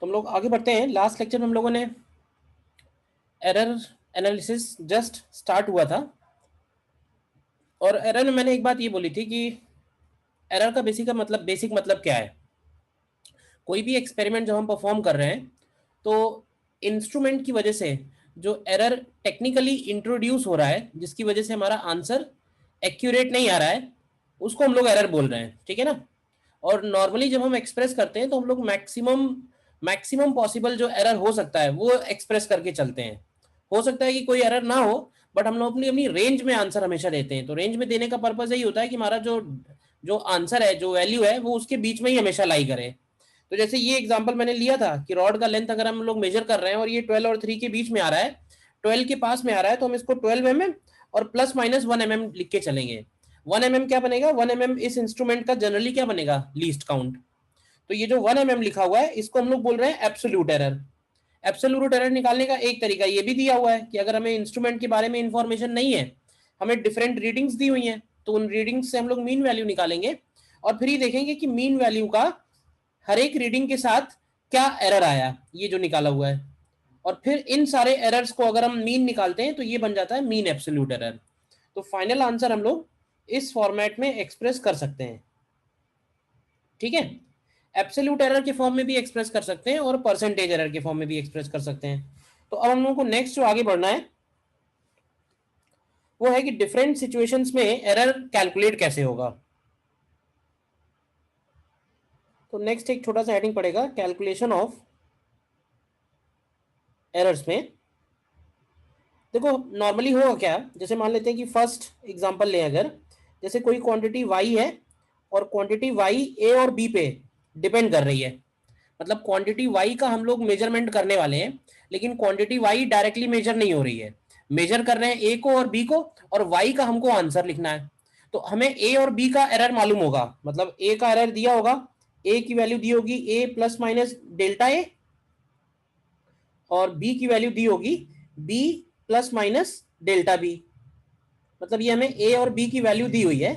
तो हम लोग आगे बढ़ते हैं। लास्ट लेक्चर में हम लोगों ने एरर एनालिसिस जस्ट स्टार्ट हुआ था, और एरर में मैंने एक बात ये बोली थी कि एरर का बेसिक मतलब क्या है। कोई भी एक्सपेरिमेंट जब हम परफॉर्म कर रहे हैं तो इंस्ट्रूमेंट की वजह से जो एरर टेक्निकली इंट्रोड्यूस हो रहा है, जिसकी वजह से हमारा आंसर एक्यूरेट नहीं आ रहा है, उसको हम लोग एरर बोल रहे हैं। ठीक है ना। और नॉर्मली जब हम एक्सप्रेस करते हैं तो हम लोग मैक्सिमम मैक्सिमम पॉसिबल जो एरर हो सकता है वो एक्सप्रेस करके चलते हैं। हो सकता है कि कोई एरर ना हो, बट हम लोग अपनी अपनी रेंज में आंसर हमेशा देते हैं। तो रेंज में देने का पर्पज यही होता है कि हमारा जो जो आंसर है, जो वैल्यू है, वो उसके बीच में ही हमेशा लाई करे। तो जैसे ये एग्जांपल मैंने लिया था कि रॉड का लेंथ अगर हम लोग मेजर कर रहे हैं और ये 12 और 3 के बीच में आ रहा है, 12 के पास में आ रहा है, तो हम इसको 12 mm और प्लस माइनस 1 mm लिख के चलेंगे। 1 mm क्या बनेगा? 1 mm इस इंस्ट्रूमेंट का जनरली क्या बनेगा? Least count. तो ये जो 1 mm लिखा हुआ है, इसको हम लोग बोल रहे हैं एब्सोल्यूट एरर। एब्सोल्यूट एरर निकालने का एक तरीका ये भी दिया हुआ है कि अगर हमें इंस्ट्रूमेंट के बारे में इंफॉर्मेशन नहीं है, हमें डिफरेंट रीडिंग्स दी हुई हैं, तो उन रीडिंग्स से हम लोग मीन वैल्यू निकालेंगे और फिर ही देखेंगे कि मीन वैल्यू का हर एक रीडिंग के साथ क्या एरर आया, ये जो निकाला हुआ है। और फिर इन सारे एरर्स को अगर हम मीन निकालते हैं तो ये बन जाता है मीन एब्सोल्यूट एरर। तो फाइनल आंसर हम लोग इस फॉर्मेट में एक्सप्रेस कर सकते हैं। ठीक है। एब्सोल्यूट एरर के फॉर्म में भी एक्सप्रेस कर सकते हैं और परसेंटेज एरर के फॉर्म में भी एक्सप्रेस कर सकते हैं। तो अब हम लोगों को नेक्स्ट जो आगे बढ़ना है वो है कि डिफरेंट सिचुएशंस में एरर कैलकुलेट कैसे होगा। तो नेक्स्ट एक छोटा सा हेडिंग पड़ेगा, कैलकुलेशन ऑफ एरर्स में। देखो नॉर्मली होगा क्या, जैसे मान लेते हैं कि फर्स्ट एग्जांपल लें अगर, जैसे कोई क्वांटिटी y है और क्वांटिटी y a और b पे डिपेंड कर रही है। मतलब क्वांटिटी y का हम लोग मेजरमेंट करने वाले हैं, लेकिन क्वांटिटी y डायरेक्टली मेजर नहीं हो रही है। मेजर कर रहे हैं a को और b को, और y का हमको आंसर लिखना है। तो हमें a और b का एरर मालूम होगा, मतलब a का एरर दिया होगा, a की वैल्यू दी होगी a plus minus delta a, और b की वैल्यू दी होगी b plus minus delta B. मतलब ये हमें a और b की वैल्यू दी हुई है,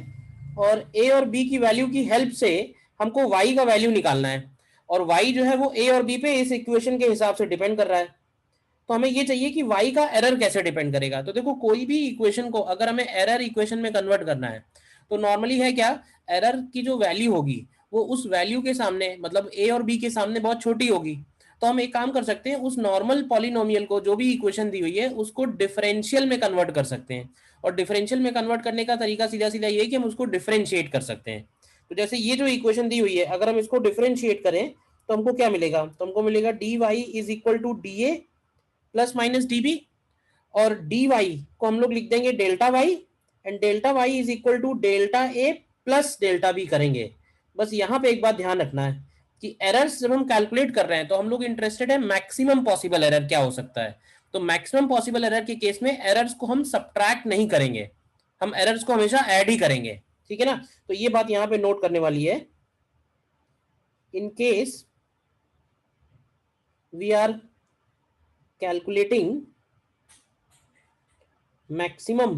और a और b की वैल्यू की हेल्प से हमको y का वैल्यू निकालना है। और y जो है वो a और b पे इस इक्वेशन के हिसाब से डिपेंड कर रहा है। तो हमें ये चाहिए कि y का एरर कैसे डिपेंड करेगा। तो देखो कोई भी इक्वेशन को अगर हमें एरर इक्वेशन में कन्वर्ट करना है, तो नॉर्मली है क्या, एरर की जो वैल्यू होगी वो उस वैल्यू के सामने, मतलब a और b के सामने बहुत छोटी होगी। तो हम एक काम कर सकते हैं, उस नॉर्मल पॉलिनोमियल को, जो भी इक्वेशन दी हुई है, उसको डिफरेंशियल में कन्वर्ट कर सकते हैं। और डिफरेंशियल में कन्वर्ट करने का तरीका सीधा सीधा ये है कि हम उसको डिफरेंशिएट कर सकते हैं। तो जैसे ये जो इक्वेशन दी हुई है, अगर हम इसको डिफरेंशिएट करें तो हमको क्या मिलेगा? तो हमको मिलेगा dy is equal to D A plus minus db, और dy को हम लोग लिख देंगे delta Y, and delta Y is equal to delta A plus delta B करेंगे। बस यहाँ पे एक बात ध्यान रखना है कि एरर्स जब हम कैलकुलेट कर रहे हैं तो हम लोग इंटरेस्टेड है मैक्सिमम पॉसिबल एरर क्या हो सकता है। तो मैक्सिमम पॉसिबल एरर के केस में एरर्स को हम सब्ट्रैक्ट नहीं करेंगे, हम एरर्स को हमेशा ऐड ही करेंगे। ठीक है ना। तो ये बात यहाँ पे नोट करने वाली है। In case we are calculating maximum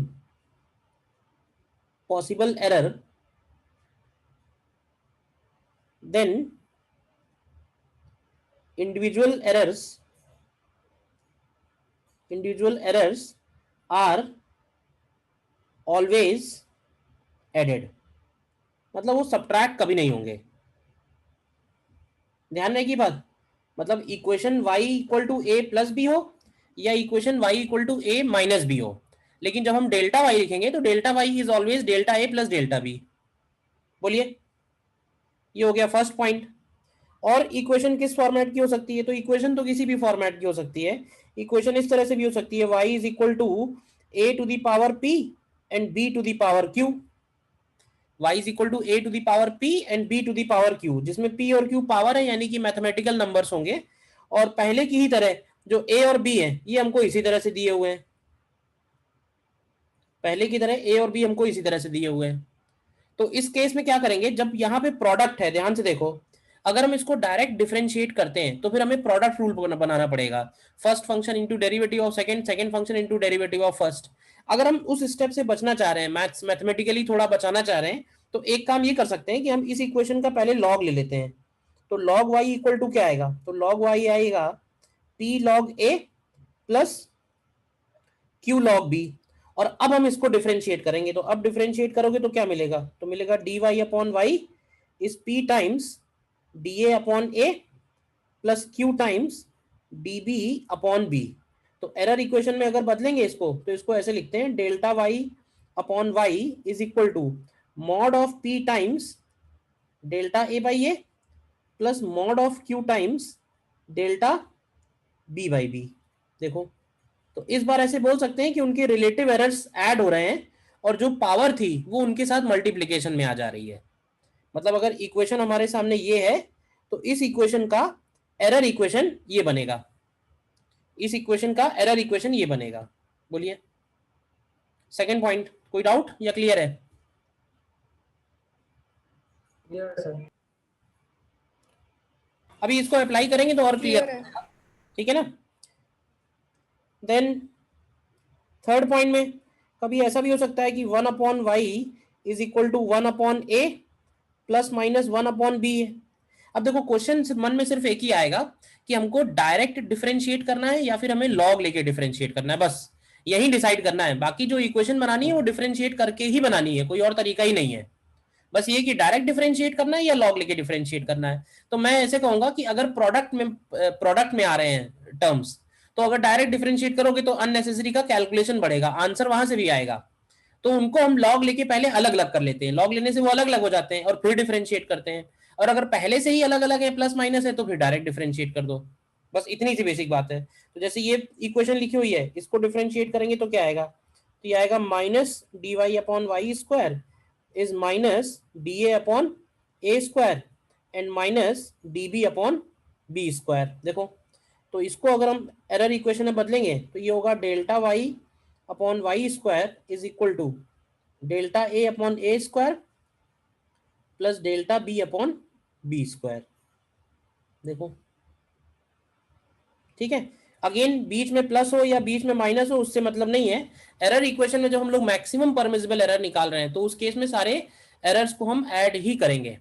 possible error, then individual errors are always added। मतलब वो सब्ट्रैक्ट कभी नहीं होंगे। ध्यान रहे की बात, मतलब equation y equal to A plus B हो या equation y equal to A minus B हो, लेकिन जब हम डेल्टा y लिखेंगे तो delta y is always delta A plus delta B. बोलिए, ये हो गया फर्स्ट पॉइंट। और इक्वेशन किस फॉर्मेट की हो सकती है? तो इक्वेशन तो किसी भी फॉर्मेट की हो सकती है। इक्वेशन इस तरह से भी हो सकती है, y is equal to a to the power p and b to the power q। y is equal to a to the power p and b to the power q, जिसमें p और q power है, यानी कि mathematical numbers होंगे। और पहले की ही तरह जो a और b है ये हमको इसी तरह से दिए हुए हैं, पहले की तरह a और b हमको इसी तरह से दिए हुए हैं। तो इस केस में क्या करेंगे, जब यहाँ पे प्रोडक्ट है, ध्यान से देखो, अगर हम इसको डायरेक्ट डिफरेंशिएट करते हैं तो फिर हमें प्रोडक्ट रूल बनाना पड़ेगा। First function into derivative of second, second function into derivative of first. अगर हम उस स्टेप से बचना चाह रहे हैं, मैथमेटिकली थोड़ा बचाना चाह रहे हैं, तो एक काम ये कर सकते हैं कि हम इस इक्वेशन का पहले लॉग ले लेते हैं। तो log y इक्वल टू क्या आएगा, तो log y आएगा p log a plus q log b। और अब हम इसको डिफरेंशिएट करेंगे, तो अब डिफरेंशिएट करोगे तो क्या मिलेगा, तो मिलेगा dy upon y is p times dA upon a plus q times db upon b। तो एरर इक्वेशन में अगर बदलेंगे इसको तो इसको ऐसे लिखते हैं, delta y upon y is equal to mod of p times delta a by a plus mod of q times delta b by b। देखो, तो इस बार ऐसे बोल सकते हैं कि उनके रिलेटिव एरर्स ऐड हो रहे हैं और जो पावर थी वो उनके साथ मल्टीप्लीकेशन में आ जा रही है। मतलब अगर इक्वेशन हमारे सामने ये है तो इस इक्वेशन का एरर इक्वेशन ये बनेगा, इस इक्वेशन का एरर इक्वेशन ये बनेगा। बोलिए सेकंड पॉइंट, कोई डाउट या क्लियर है? सर अभी इसको अप्लाई करेंगे तो और क्लियर है। ठीक है ना। देन थर्ड पॉइंट में कभी ऐसा भी हो सकता है कि 1 upon Y is equal to 1 upon A plus minus 1 upon B है। अब देखो क्वेश्चन मन में सिर्फ एक ही आएगा कि हमको डायरेक्ट डिफरेंशिएट करना है या फिर हमें लॉग लेके डिफरेंशिएट करना है, बस यही डिसाइड करना है। बाकी जो इक्वेशन बनानी है वो डिफरेंशिएट करके ही बनानी है, कोई और तरीका ही नहीं है। बस ये कि डायरेक्ट डिफरेंशिएट करना है या लॉग लेके डिफरेंशिएट करना है। तो मैं ऐसे कहूंगा कि अगर प्रोडक्ट में आ रहे हैं टर्म्स, तो अगर डायरेक्ट डिफरेंशिएट करोगे तो अननेसेसरी का कैलकुलेशन बढ़ेगा, आंसर वहां से भी आएगा। तो उनको हम लॉग लेके पहले अलग अलग कर लेते हैं, लॉग लेने से वो अलग अलग हो जाते हैं और फिर डिफरेंशिएट करते हैं। और अगर पहले से ही अलग अलग है, प्लस माइनस है, तो फिर डायरेक्ट डिफरेंशिएट कर दो। बस इतनी सी बेसिक बात है। तो जैसे ये इक्वेशन लिखी हुई है, इसको डिफरेंशिएट करेंगे तो क्या आएगा, तो ये आएगा minus D Y upon Y square is minus D A upon A square and minus D B upon B square. देखो, तो इसको अगर हम एरर इक्वेशन में बदलेंगे तो ये होगा delta Y upon Y square is equal to delta A upon A square plus delta B upon B square. देखो ठीक है, अगेन बीच में प्लस हो या बीच में माइनस हो उससे मतलब नहीं है। एरर इक्वेशन में जब हम लोग मैक्सिमम परमिसिबल एरर निकाल रहे हैं तो उस केस में सारे एरर्स को हम ऐड ही करेंगे।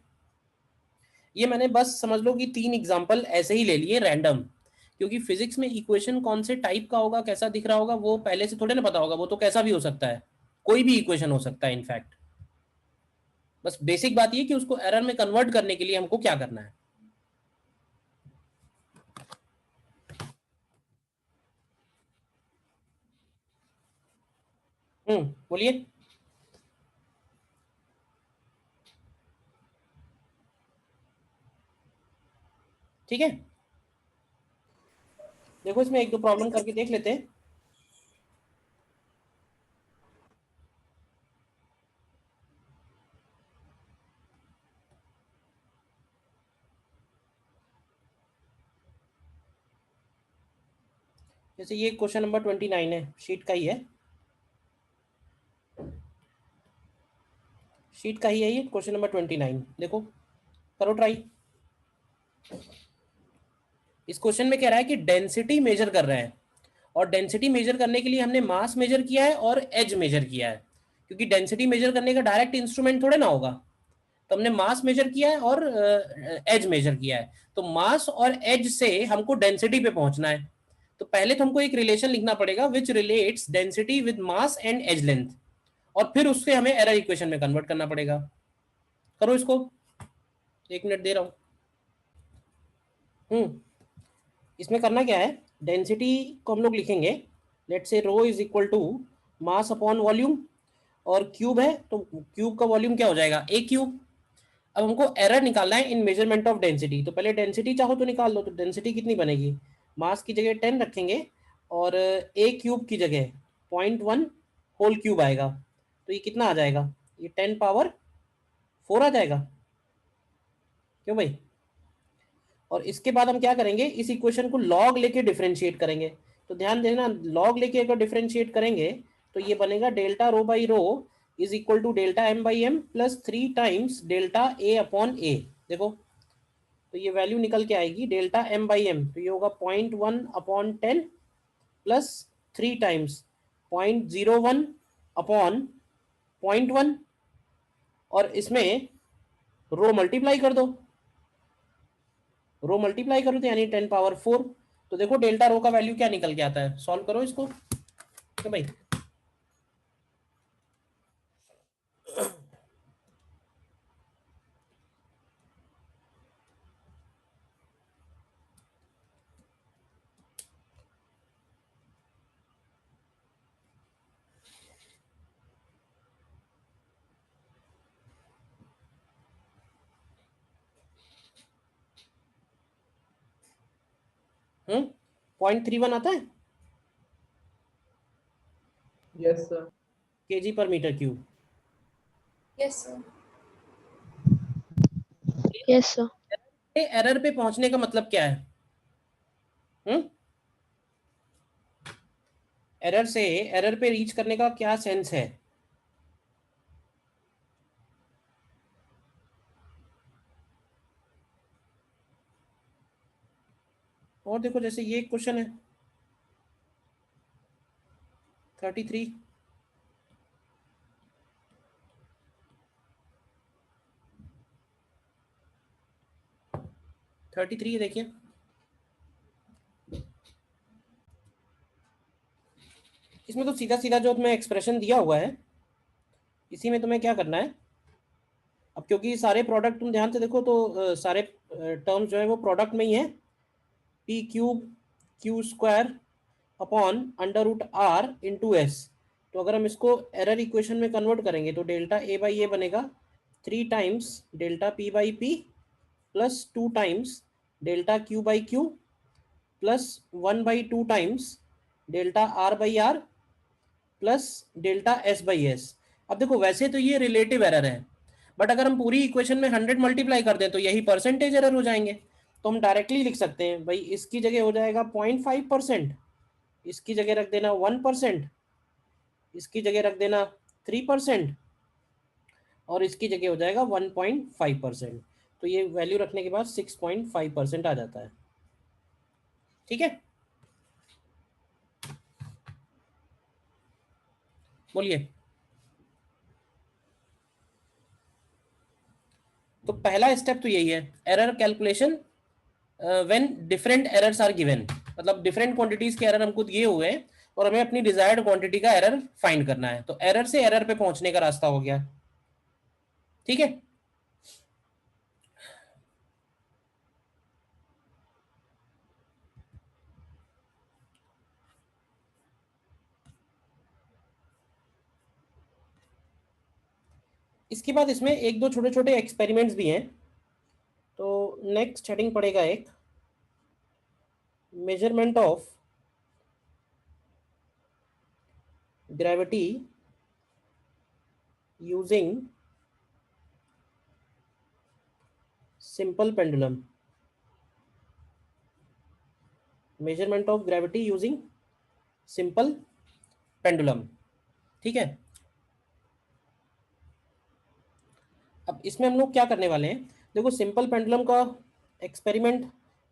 ये मैंने बस समझ लो कि 3 एग्जांपल ऐसे ही ले लिए रैंडम, क्योंकि फिजिक्स में इक्वेशन कौन से टाइप का होगा, कैसा दिख रहा होगा, वो पहले से थोड़े ना पता होगा। वो तो कैसा भी हो सकता है, कोई भी इक्वेशन हो सकता है इनफैक्ट। बस बेसिक बात ये कि उसको एरर में कन्वर्ट करने के लिए हमको क्या करना है। बोलिए। ठीक है, देखो इसमें एक दो प्रॉब्लम करके देख लेते हैं। जैसे ये क्वेश्चन नंबर 29 है, शीट का ही है, शीट का ही है ये क्वेश्चन नंबर 29। देखो करो ट्राई। इस क्वेश्चन में कह रहा है कि डेंसिटी मेजर कर रहे हैं, और डेंसिटी मेजर करने के लिए हमने मास मेजर किया है और एज मेजर किया है, क्योंकि डेंसिटी मेजर करने का डायरेक्ट इंस्ट्रूमेंट थोड़े ना होगा। तो हमने मास मेजर किया है और एज मेजर किया है। तो मास और एज से हमको डेंसिटी पे पहुंचना है। तो पहले तो हमको एक रिलेशन लिखना पड़ेगा which relates density with mass and edge length, और फिर उससे हमें एरर इक्वेशन में कन्वर्ट करना पड़ेगा। करो इसको, 1 मिनट दे रहा हूं। इसमें करना क्या है, डेंसिटी को हम लोग लिखेंगे, let say rho is equal to mass upon volume, और क्यूब है तो क्यूब का वॉल्यूम क्या हो जाएगा, ए क्यूब। अब हमको एरर निकालना है इन मेजरमेंट ऑफ डेंसिटी। तो पहले डेंसिटी चाहो तो निकाल लो। तो डेंसिटी कितनी बनेगी, मास की जगह 10 रखेंगे और ए क्यूब की जगह 0.1 होल क्यूब आएगा। तो ये कितना आ जाएगा, ये 10 पावर 4 आ जाएगा। क्यों भाई? और इसके बाद हम क्या करेंगे, इस इक्वेशन को लॉग लेके डिफरेंशिएट करेंगे। तो ध्यान देना, लॉग लेके अगर डिफरेंशिएट करेंगे तो ये बनेगा delta rho by rho is equal to delta M by M plus 3 times delta A upon A. देखो, तो ये वैल्यू निकल के आएगी डेल्टा एम बाई एम, तो ये होगा 0.1 अपॉन 10 प्लस 3 टाइम्स 0.01 अपॉन 0.1, और इसमें रो मल्टीप्लाई कर दो। रो मल्टीप्लाई करो तो यानी 10⁴। तो देखो डेल्टा रो का वैल्यू क्या निकल के आता है, सॉल्व करो इसको तो भाई। 0.31 आता है Yes, sir. केजी पर metre cube. Yes, sir. Yes, sir. Error पे पहुंचने का मतलब क्या है? एरर से एरर पे रीच करने का क्या सेंस है? और देखो जैसे ये क्वेश्चन है 33, देखिए इसमें तो सीधा सीधा जो तुम्हें एक्सप्रेशन दिया हुआ है इसी में तुम्हें क्या करना है। अब क्योंकि सारे प्रोडक्ट तुम ध्यान से देखो तो सारे टर्म्स जो है वो प्रोडक्ट में ही है। P cube Q square upon under root R into S. तो अगर हम इसको एरर इक्वेशन में कन्वर्ट करेंगे तो डेल्टा ए बाई ए बनेगा 3 times delta P by P plus 2 times delta Q by Q plus 1/2 times delta R by R plus delta S by S. अब देखो वैसे तो ये रिलेटिव एरर है, बट अगर हम पूरी इक्वेशन में 100 मल्टीप्लाई कर दें तो यही परसेंटेज एरर हो जाएंगे। तो हम डायरेक्टली लिख सकते हैं भाई इसकी जगह हो जाएगा 0.5%, इसकी जगह रख देना 1%, इसकी जगह रख देना 3% और इसकी जगह हो जाएगा 1.5%। तो ये वैल्यू रखने के बाद 6.5% आ जाता है। ठीक है, बोलिए। तो पहला स्टेप तो यही है, error calculation when different errors are given. मतलब डिफरेंट क्वांटिटीज के एरर हमको दिए हुए हैं और हमें अपनी डिजायर्ड क्वांटिटी का एरर फाइंड करना है। तो एरर से एरर पे पहुंचने का रास्ता हो गया। ठीक है, इसके बाद इसमें एक दो छोटे छोटे एक्सपेरिमेंट्स भी हैं। तो नेक्स्ट हेडिंग पड़ेगा एक measurement of gravity using simple pendulum. Measurement of gravity using simple pendulum. ठीक है, अब इसमें हम लोग क्या करने वाले हैं, देखो सिंपल पेंडुलम का एक्सपेरिमेंट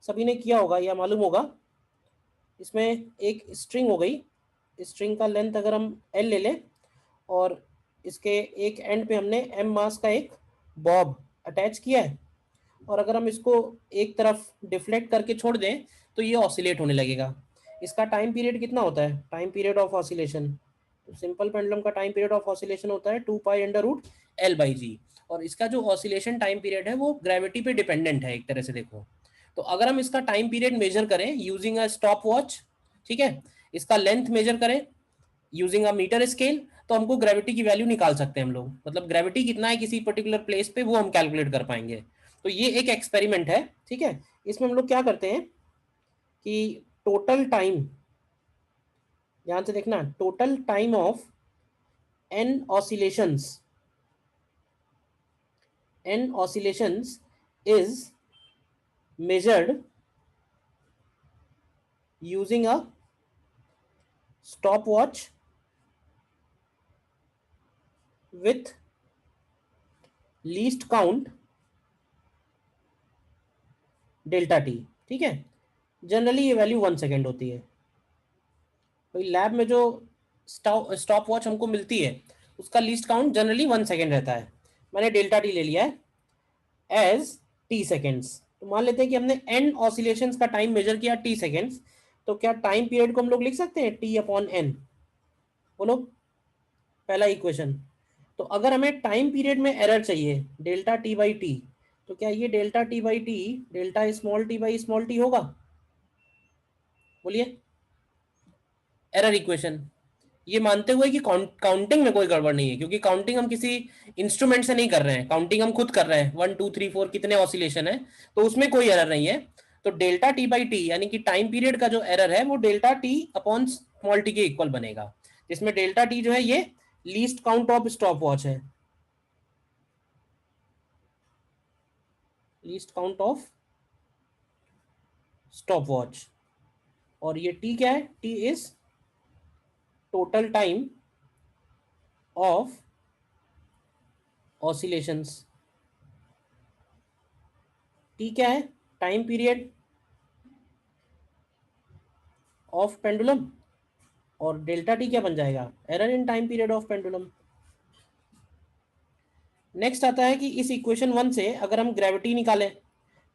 सभी ने किया होगा या मालूम होगा। इसमें एक स्ट्रिंग हो गई, स्ट्रिंग का लेंथ अगर हम एल ले लें और इसके एक एंड पे हमने एम मास का एक बॉब अटैच किया है और अगर हम इसको एक तरफ डिफ्लेक्ट करके छोड़ दें तो ये ऑसिलेट होने लगेगा। इसका टाइम पीरियड कितना होता है, टाइम पीरियड ऑफ ऑसिलेशन, तो सिंपल पेंडुलम का टाइम पीरियड ऑफ ऑसिलेशन होता है 2π√L/g। और इसका जो ऑसिलेशन टाइम पीरियड है वो ग्रेविटी पे डिपेंडेंट है एक तरह से देखो। तो अगर हम इसका टाइम पीरियड मेजर करें यूजिंग अ स्टॉप वॉच, ठीक है, इसका लेंथ मेजर करें यूजिंग अ मीटर स्केल, तो हमको ग्रेविटी की वैल्यू निकाल सकते हैं हम लोग। मतलब ग्रेविटी कितना है किसी पर्टिकुलर प्लेस पे वो हम कैलकुलेट कर पाएंगे। तो ये एक एक्सपेरिमेंट है। ठीक है, इसमें हम लोग क्या करते हैं कि टोटल टाइम, ध्यान से देखना, total time of n oscillations is measured using a stopwatch with least count delta T. ठीक है, जनरली ये वैल्यू 1 सेकेंड होती है। तो लैब में जो स्टॉप वॉच हमको मिलती है उसका लीस्ट काउंट जनरली 1 सेकेंड रहता है। मैंने डेल्टा टी ले लिया है एज टी सेकेंड्स। तो मान लेते हैं कि हमने n ऑसिलेशंस का टाइम मेजर किया t सेकेंड्स, तो क्या टाइम पीरियड को हम लोग लिख सकते हैं t अपॉन n? बोलो, पहला इक्वेशन। तो अगर हमें टाइम पीरियड में एरर चाहिए डेल्टा टी बाई टी, तो क्या ये delta T by T delta small T by small T होगा? बोलिए, एरर इक्वेशन। ये मानते हुए कि काउंटिंग में कोई गड़बड़ नहीं है, क्योंकि काउंटिंग हम किसी इंस्ट्रूमेंट से नहीं कर रहे हैं, काउंटिंग हम खुद कर रहे हैं, 1 2 3 4 कितने ऑसिलेशन है, तो उसमें कोई एरर नहीं है। तो डेल्टा टी बाई टी यानी कि टाइम पीरियड का जो एरर है वो delta T upon small T के इक्वल बनेगा, जिसमें डेल्टा टी जो है ये least count of stop watch है, least count of stop watch. और ये टी क्या है? T is total time of oscillations. T क्या है? Time period of pendulum. और डेल्टा टी क्या बन जाएगा? Error in time period of pendulum. Next आता है कि इस इक्वेशन 1 से अगर हम ग्रेविटी निकालें,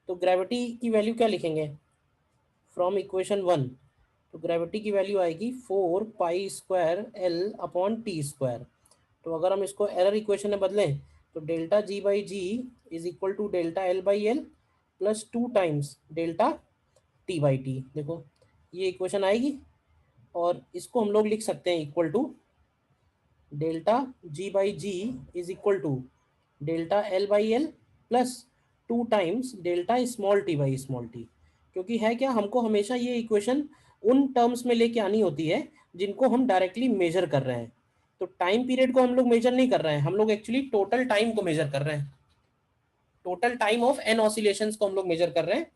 तो ग्रेविटी की वैल्यू क्या लिखेंगे फ्रॉम इक्वेशन 1? तो ग्रेविटी की वैल्यू आएगी 4 pi square L upon T square. तो अगर हम इसको एरर इक्वेशन में बदलें, तो delta G by G is equal to delta L by L plus 2 times delta T by T. देखो, ये इक्वेशन आएगी और इसको हम लोग लिख सकते हैं equal to delta G by G is equal to delta L by L plus 2 times delta small T by small T. क्योंकि है क्या, हमको हमेशा ये इक्वेशन उन टर्म्स में लेके आनी होती है जिनको हम डायरेक्टली मेजर कर रहे हैं। तो टाइम पीरियड को हम लोग मेजर नहीं कर रहे हैं, हम लोग एक्चुअली टोटल टाइम को मेजर कर रहे हैं, total time of N oscillations को हम लोग मेजर कर रहे हैं,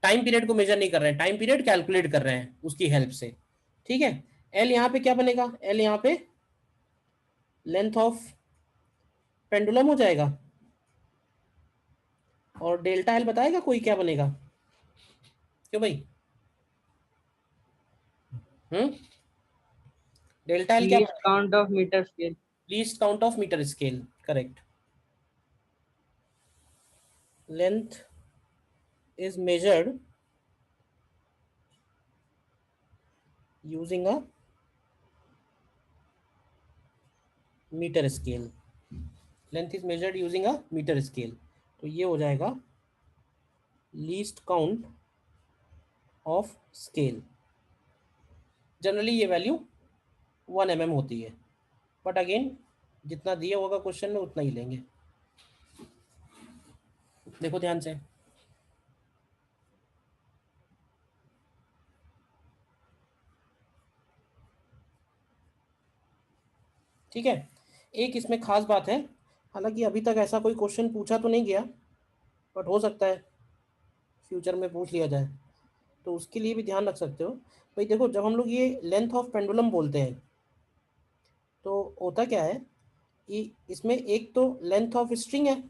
टाइम पीरियड को मेजर नहीं कर रहे हैं, टाइम पीरियड कैलकुलेट कर रहे हैं उसकी हेल्प से। ठीक है, एल यहाँ पे क्या बनेगा? एल यहाँ पे लेंथ ऑफ पेंडुलम हो जाएगा, और डेल्टा एल बताएगा कोई क्या बनेगा? क्यों भाई? डेल्टा एल क्या? Least count of meter scale. Least count of metre scale, correct. Length is measured using a metre scale, length is measured using a metre scale. तो ये हो जाएगा least count of scale. Generally ये value 1 mm होती है, but again जितना दिया होगा क्वेश्चन में उतना ही लेंगे। देखो ध्यान से, ठीक है। एक इसमें खास बात है, हालांकि अभी तक ऐसा कोई क्वेश्चन पूछा तो नहीं गया, बट हो सकता है फ्यूचर में पूछ लिया जाए, तो उसके लिए भी ध्यान रख सकते हो। भाई देखो, जब हम लोग ये लेंथ ऑफ पेंडुलम बोलते हैं, तो होता क्या है कि इसमें एक तो लेंथ ऑफ स्ट्रिंग है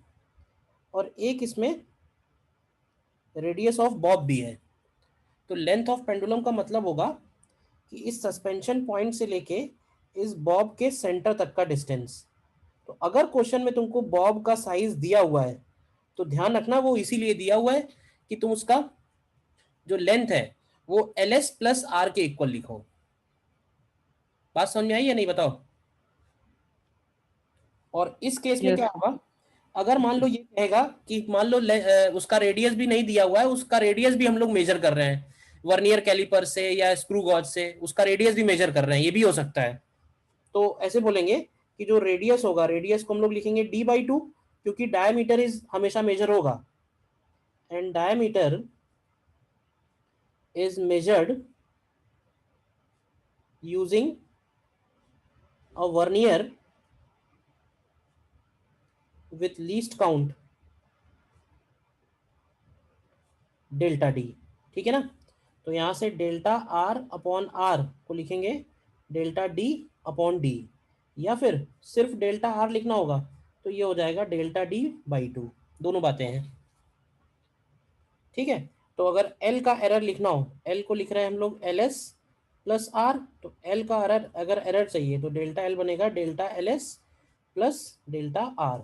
और एक इसमें रेडियस ऑफ बॉब भी है। तो लेंथ ऑफ पेंडुलम का मतलब होगा कि इस सस्पेंशन पॉइंट से लेके इस बॉब के सेंटर तक का डिस्टेंस। तो अगर क्वेश्चन में तुमको बॉब का साइज दिया हुआ है, तो ध्यान रखना वो इसीलिए दिया हुआ है कि तुम उसका जो लेंथ है वो एल एस प्लस आर के इक्वल लिखो। बात समझ में आई या नहीं, बताओ? और इस केस में Yes. क्या होगा, अगर मान लो ये कहेगा कि मान लो उसका रेडियस भी नहीं दिया हुआ है, उसका रेडियस भी हम लोग मेजर कर रहे हैं वर्नियर कैलिपर से या स्क्रू गॉज से, उसका रेडियस भी मेजर कर रहे हैं, ये भी हो सकता है। तो ऐसे बोलेंगे कि जो रेडियस होगा, रेडियस को हम लोग लिखेंगे d बाई 2, क्योंकि डायमीटर इज हमेशा मेजर होगा, and diameter is measured using a vernier with least count delta D. ठीक है ना? तो यहां से डेल्टा आर अपॉन आर को लिखेंगे डेल्टा डी अपॉन डी, या फिर सिर्फ डेल्टा आर लिखना होगा तो ये हो जाएगा डेल्टा डी बाई 2। दोनों बातें हैं, ठीक है। तो अगर एल का एरर लिखना हो, एल को लिख रहे हैं हम लोग एल एस प्लस आर, तो एल का एरर अगर एरर चाहिए तो डेल्टा एल बनेगा delta L S plus delta R.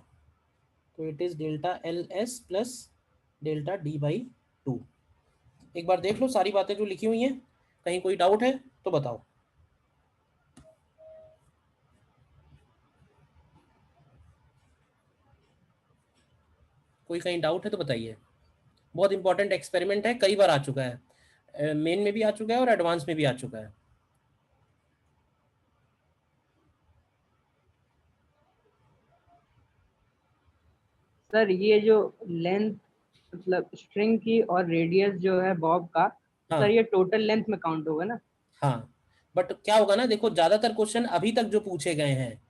तो it is delta L S plus delta d/2। एक बार देख लो सारी बातें जो लिखी हुई हैं, कहीं कोई डाउट है तो बताओ। कोई कहीं डाउट है तो बताइए। बहुत इंपॉर्टेंट एक्सपेरिमेंट है, कई बार आ चुका है, मेन में भी आ चुका है और एडवांस में भी आ चुका है। सर ये जो लेंथ मतलब स्ट्रिंग की और रेडियस जो है बॉब का, हाँ सर ये टोटल लेंथ में काउंट होगा ना? हाँ, बट क्या होगा ना, देखो ज्यादातर क्वेश्चन अभी तक जो पूछे गए हैं,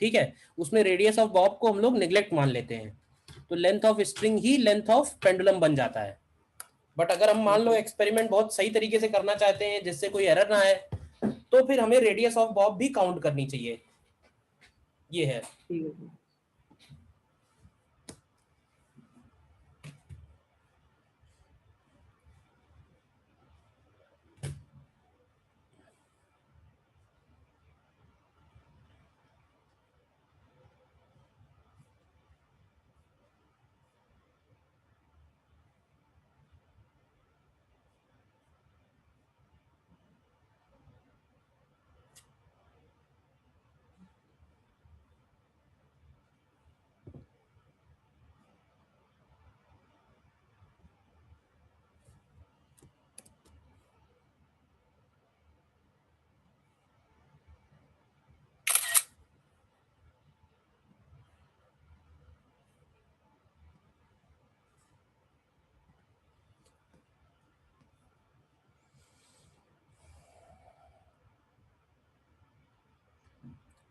ठीक है, उसमें रेडियस ऑफ बॉब को हम लोग निग्लेक्ट मान लेते हैं, तो length of string he length of pendulum बन जाता है। बट अगर हम मान लो एक्सपेरिमेंट बहुत सही तरीके से करना चाहते हैं जिससे कोई एरर ना आए, तो फिर हमें रेडियस ऑफ बॉब भी काउंट करनी चाहिए। ये है। ठीक है सर।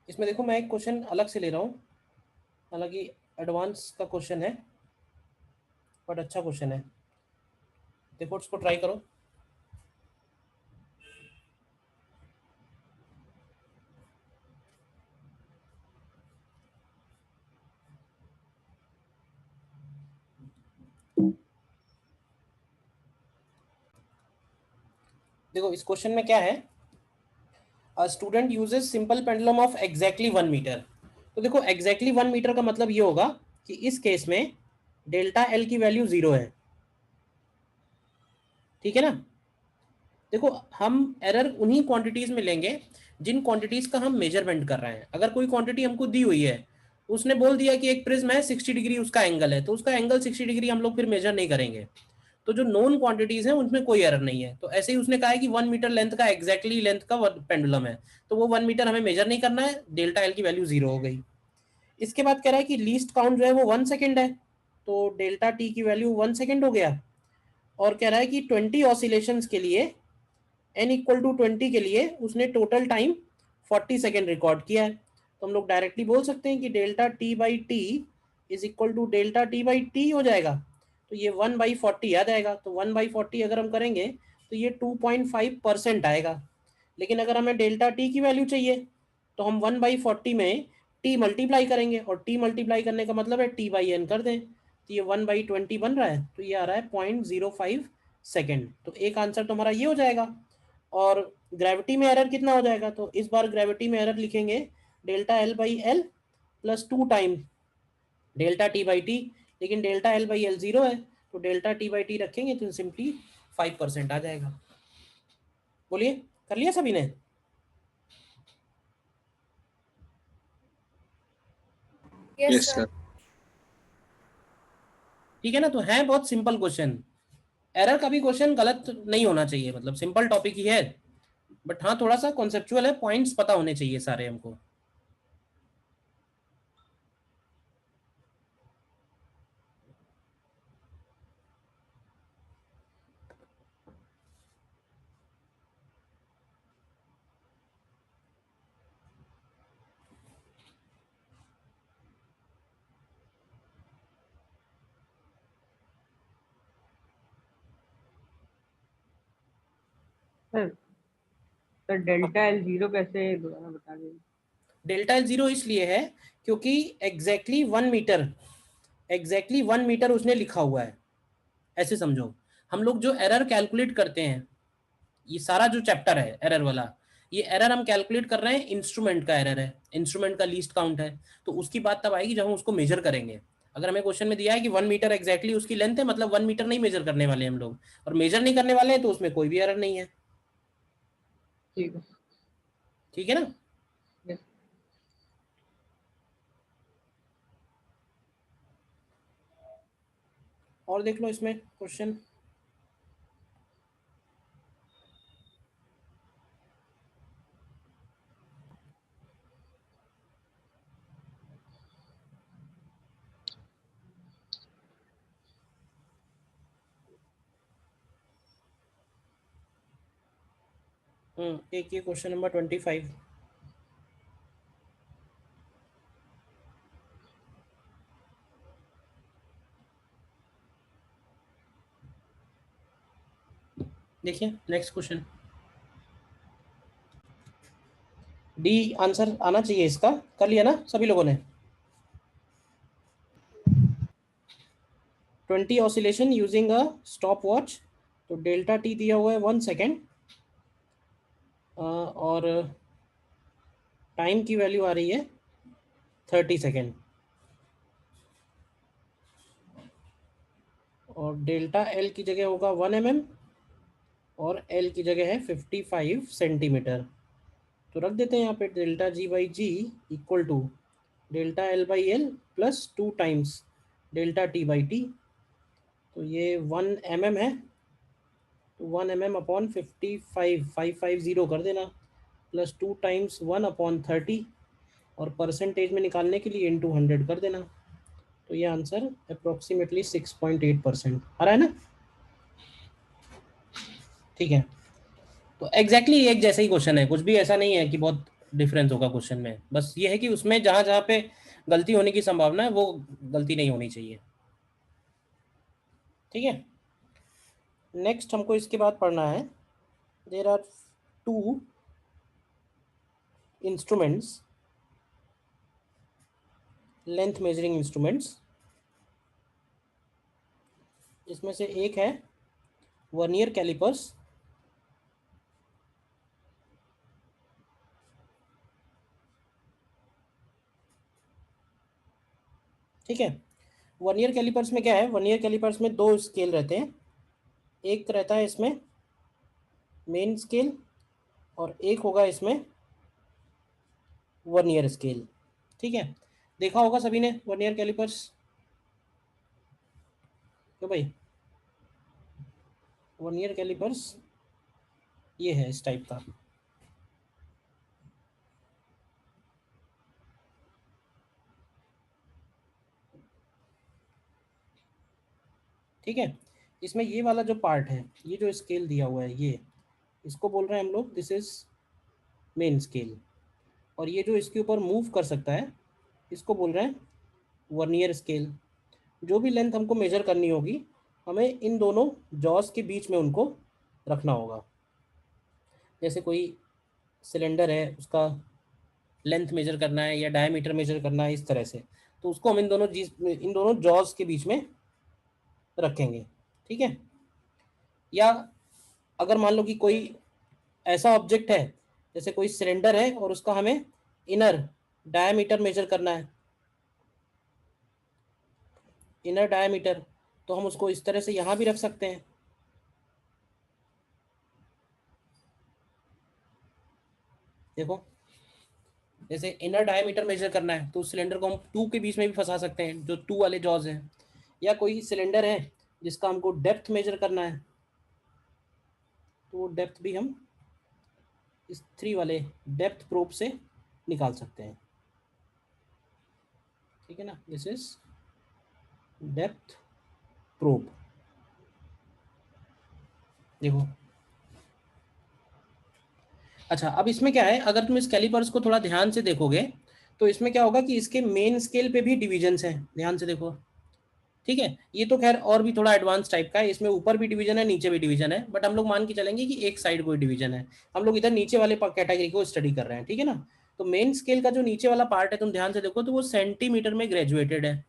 इसमें देखो मैं एक क्वेश्चन अलग से ले रहा हूँ, हालांकि एडवांस का क्वेश्चन है बट अच्छा क्वेश्चन है। देखो इसको ट्राई करो। देखो इस क्वेश्चन में क्या है, a student uses simple pendulum of exactly 1 metre. तो देखो एग्जैक्टली 1 मीटर का मतलब ये होगा कि इस केस में डेल्टा एल की वैल्यू 0 है, ठीक है ना। देखो हम एरर उन्हीं क्वांटिटीज में लेंगे जिन क्वांटिटीज का हम मेजरमेंट कर रहे हैं। अगर कोई क्वांटिटी हमको दी हुई है, उसने बोल दिया कि एक प्रिज्म है 60 डिग्री उसका एंगल है, तो उसका एंगल 60 डिग्री हम लोग फिर मेजर नहीं करेंगे। तो जो नोन क्वांटिटीज हैं उनमें कोई एरर नहीं है। तो ऐसे ही उसने कहा है कि 1 मीटर लेंथ का एग्जैक्टली लेंथ का पेंडुलम है, तो वो 1 मीटर हमें मेजर नहीं करना है, डेल्टा एल की वैल्यू 0 हो गई। इसके बाद कह रहा है कि लीस्ट काउंट जो है वो 1 सेकेंड है, तो डेल्टा टी की वैल्यू 1 सेकेंड हो गया। और कह रहा है कि 20 ऑसिलेशंस के लिए n=20 के लिए उसने टोटल टाइम 40 सेकेंड रिकॉर्ड किया है। तो हम लोग डायरेक्टली बोल सकते हैं कि delta T by T is equal to delta T by T हो जाएगा। तो ये 1/40 आ जाएगा। तो 1/40 अगर हम करेंगे तो ये 2.5% आएगा। लेकिन अगर हमें डेल्टा टी की वैल्यू चाहिए तो हम 1/40 में टी मल्टीप्लाई करेंगे, और टी मल्टीप्लाई करने का मतलब है टी बाई एन कर दें, तो ये 1/20 बन रहा है, तो ये आ रहा है 0.05 सेकेंड। तो एक आंसर तो हमारा ये हो जाएगा। और ग्रेविटी में एरर कितना हो जाएगा, तो इस बार ग्रेविटी में एरर लिखेंगे delta L by L plus 2 time delta T by T. लेकिन डेल्टा एल बाई एल 0 है, तो डेल्टा टी बाई टी रखेंगे तो सिंपली 5% आ जाएगा। बोलिए, कर लिया सभी ने? Yes, Yes, sir. sir. ठीक है ना। तो है बहुत सिंपल क्वेश्चन, एरर का भी क्वेश्चन गलत नहीं होना चाहिए, मतलब सिंपल टॉपिक ही है। बट हाँ थोड़ा सा कॉन्सेप्चुअल है, पॉइंट्स पता होने चाहिए सारे हमको। सर सर डेल्टा एल 0 कैसे दोबारा बता दीजिए? डेल्टा एल 0 इसलिए है क्योंकि एग्जैक्टली वन मीटर उसने लिखा हुआ है। ऐसे समझो, हम लोग जो एरर कैलकुलेट करते हैं, ये सारा जो चैप्टर है एरर वाला, ये एरर हम कैलकुलेट कर रहे हैं, इंस्ट्रूमेंट का एरर है, इंस्ट्रूमेंट का लीस्ट काउंट है। तो उसकी बात तब आएगी जब हम उसको मेजर करेंगे। अगर हमें क्वेश्चन में दिया है कि 1 मीटर एग्जैक्टली उसकी लेंथ है, मतलब 1 मीटर नहीं मेजर करने वाले हम लोग, और मेजर नहीं करने वाले हैं तो उसमें कोई भी एरर नहीं है। ठीक है। ठीक है ना? यस। और देख लो इसमें क्वेश्चन। एक ये क्वेश्चन नंबर 25। देखिए नेक्स्ट क्वेश्चन, डी आंसर आना चाहिए इसका। कर लिया ना सभी लोगों ने? 20 oscillation using a stop watch, तो डेल्टा टी दिया हुआ है 1 सेकेंड, और टाइम की वैल्यू आ रही है 30 सेकेंड, और डेल्टा एल की जगह होगा 1 mm, और एल की जगह है 55 सेंटीमीटर। तो रख देते हैं यहाँ पे delta G by G equal to delta L by L plus 2 times delta T by T. तो ये 1 mm है, तो 1 mm अपॉन 550 कर देना, प्लस 2 टाइम्स 1 अपॉन 30, और परसेंटेज में निकालने के लिए इनटू 100 कर देना। तो ये आंसर अप्रोक्सीमेटली 6.8% आ रहा है ना? ठीक है, तो एग्जैक्टली एक जैसा ही क्वेश्चन है, कुछ भी ऐसा नहीं है कि बहुत डिफरेंस होगा क्वेश्चन में, बस ये है कि उसमें जहाँ जहाँ पे गलती होने की संभावना है वो गलती नहीं होनी चाहिए। ठीक है, नेक्स्ट हमको इसके बाद पढ़ना है, there are 2 instruments, length measuring instruments. इसमें से एक है वर्नियर कैलिपर्स, ठीक है। वर्नियर कैलिपर्स में क्या है, वर्नियर कैलिपर्स में 2 स्केल रहते हैं, एक रहता है इसमें मेन स्केल, और एक होगा इसमें वर्नियर स्केल। ठीक है, देखा होगा सभी ने वर्नियर कैलिपर्स, क्यों भाई? वर्नियर कैलिपर्स ये है इस टाइप का। ठीक है, इसमें ये वाला जो पार्ट है, ये जो स्केल दिया हुआ है, ये इसको बोल रहे हैं हम लोग दिस इज मेन स्केल, और ये जो इसके ऊपर मूव कर सकता है इसको बोल रहे हैं वर्नियर स्केल। जो भी लेंथ हमको मेजर करनी होगी, हमें इन दोनों जॉस के बीच में उनको रखना होगा। जैसे कोई सिलेंडर है, उसका लेंथ मेजर करना है या डायमीटर मेजर करना है इस तरह से, तो उसको हम इन दोनों जॉस के बीच में रखेंगे। ठीक है, या अगर मान लो कि कोई ऐसा ऑब्जेक्ट है, जैसे कोई सिलेंडर है और उसका हमें इनर डायमीटर मेजर करना है, इनर डायमीटर, तो हम उसको इस तरह से यहाँ भी रख सकते हैं। देखो, जैसे इनर डायमीटर मेजर करना है तो उस सिलेंडर को हम 2 के बीच में भी फंसा सकते हैं, जो 2 वाले जॉज हैं। या कोई सिलेंडर है जिसका हमको डेप्थ मेजर करना है, तो डेप्थ भी हम इस 3 वाले डेप्थ प्रोब से निकाल सकते हैं। ठीक है ना, दिस इज डेप्थ प्रोब। देखो, अच्छा अब इसमें क्या है, अगर तुम इस कैलिपर्स को थोड़ा ध्यान से देखोगे तो इसमें क्या होगा कि इसके मेन स्केल पे भी डिविजन्स हैं, ध्यान से देखो। ठीक है, ये तो खैर और भी थोड़ा एडवांस टाइप का है, इसमें ऊपर भी डिवीजन है नीचे भी डिवीजन है, बट हम लोग मान के चलेंगे कि एक साइड कोई डिवीजन है, हम लोग इधर नीचे वाले कैटेगरी को स्टडी कर रहे हैं। ठीक है ना, तो मेन स्केल का जो नीचे वाला पार्ट है, तुम ध्यान से देखो तो वो सेंटीमीटर में ग्रेजुएटेड है।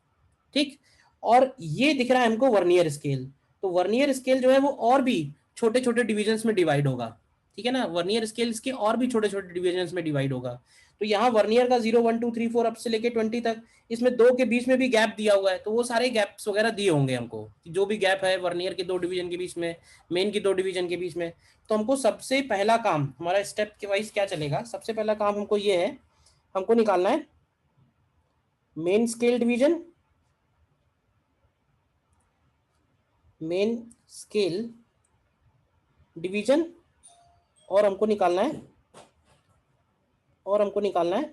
ठीक, और ये दिख रहा है हमको वर्नियर स्केल, तो वर्नियर स्केल जो है वो और भी छोटे छोटे डिविजन्स में डिवाइड होगा। ठीक है ना। वर्नियर स्केल के और भी छोटे छोटे डिविजन्स में डिवाइड होगा। तो यहाँ वर्नियर का 0 1 2 3 4 अप से लेके 20 तक, इसमें 2 के बीच में भी गैप दिया हुआ है, तो वो सारे गैप्स वगैरह दिए होंगे हमको, जो भी गैप है वर्नियर के 2 डिवीजन के बीच में, मेन की 2 डिवीजन के बीच में। तो हमको सबसे पहला काम हमारा स्टेप के वाइज क्या चलेगा, सबसे पहला काम हमको ये है, हमको निकालना है main scale division, main scale division, और हमको निकालना है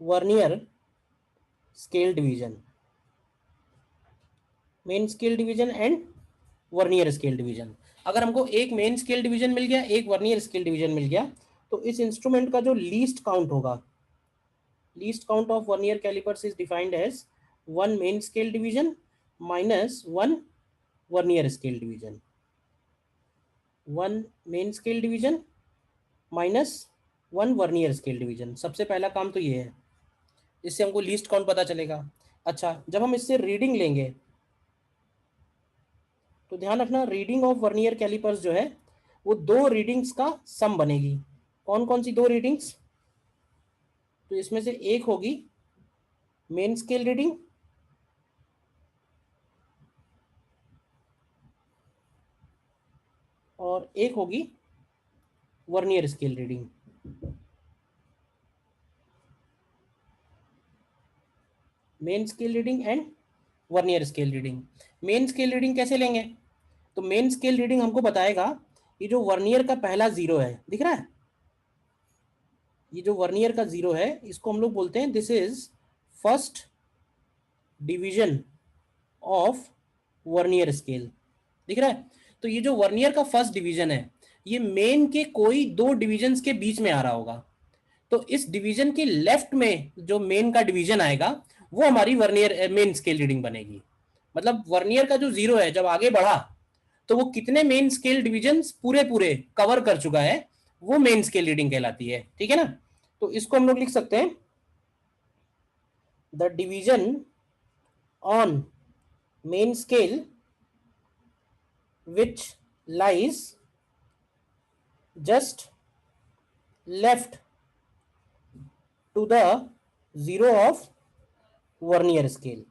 vernier scale division, main scale division and vernier scale division. अगर हमको एक मेन स्केल डिवीजन मिल गया, एक वर्नियर स्केल डिवीजन मिल गया, तो इस इंस्ट्रूमेंट का जो लीस्ट काउंट होगा, least count of vernier callipers is defined as 1 main scale division minus 1 vernier scale division, 1 main scale division minus 1 vernier scale division. सबसे पहला काम तो ये है, इससे हमको लीस्ट काउंट पता चलेगा। अच्छा, जब हम इससे रीडिंग लेंगे तो ध्यान रखना, रीडिंग ऑफ वर्नियर कैलिपर्स जो है वो 2 रीडिंग्स का सम बनेगी। कौन कौन सी 2 रीडिंग्स, तो इसमें से एक होगी मेन स्केल रीडिंग और एक होगी vernier scale reading. Main scale reading and vernier scale reading. Main scale reading कैसे लेंगे, तो मेन स्केल रीडिंग हमको बताएगा ये जो वर्नियर का पहला 0 है, दिख रहा है, ये जो वर्नियर का 0 है इसको हम लोग बोलते हैं this is first division of vernier scale, दिख रहा है। तो ये जो वर्नियर का फर्स्ट डिवीजन है ये मेन के कोई 2 डिविजन्स के बीच में आ रहा होगा, तो इस डिवीजन के लेफ्ट में जो मेन का डिवीजन आएगा वो हमारी वर्नियर मेन स्केल रीडिंग बनेगी। मतलब वर्नियर का जो 0 है जब आगे बढ़ा तो वो कितने मेन स्केल डिविजन पूरे पूरे कवर कर चुका है, वो मेन स्केल रीडिंग कहलाती है, ठीक है ना। तो इसको हम लोग लिख सकते हैं the division on main scale which lies just left to the 0 of vernier scale,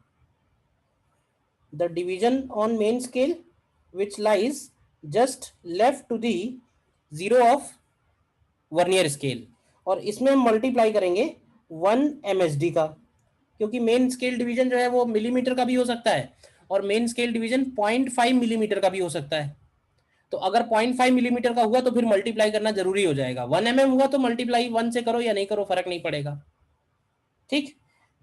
the division on main scale which lies just left to the 0 of vernier scale, और इसमें हम मल्टीप्लाई करेंगे 1 MSD का, क्योंकि मेन स्केल डिवीजन जो है वो millimetre का भी हो सकता है और मेन स्केल डिवीजन 0.5 मिलीमीटर का भी हो सकता है। तो अगर 0.5 मिलीमीटर का हुआ तो फिर मल्टीप्लाई करना जरूरी हो जाएगा, 1 mm हुआ तो मल्टीप्लाई 1 से करो या नहीं करो फर्क नहीं पड़ेगा, ठीक।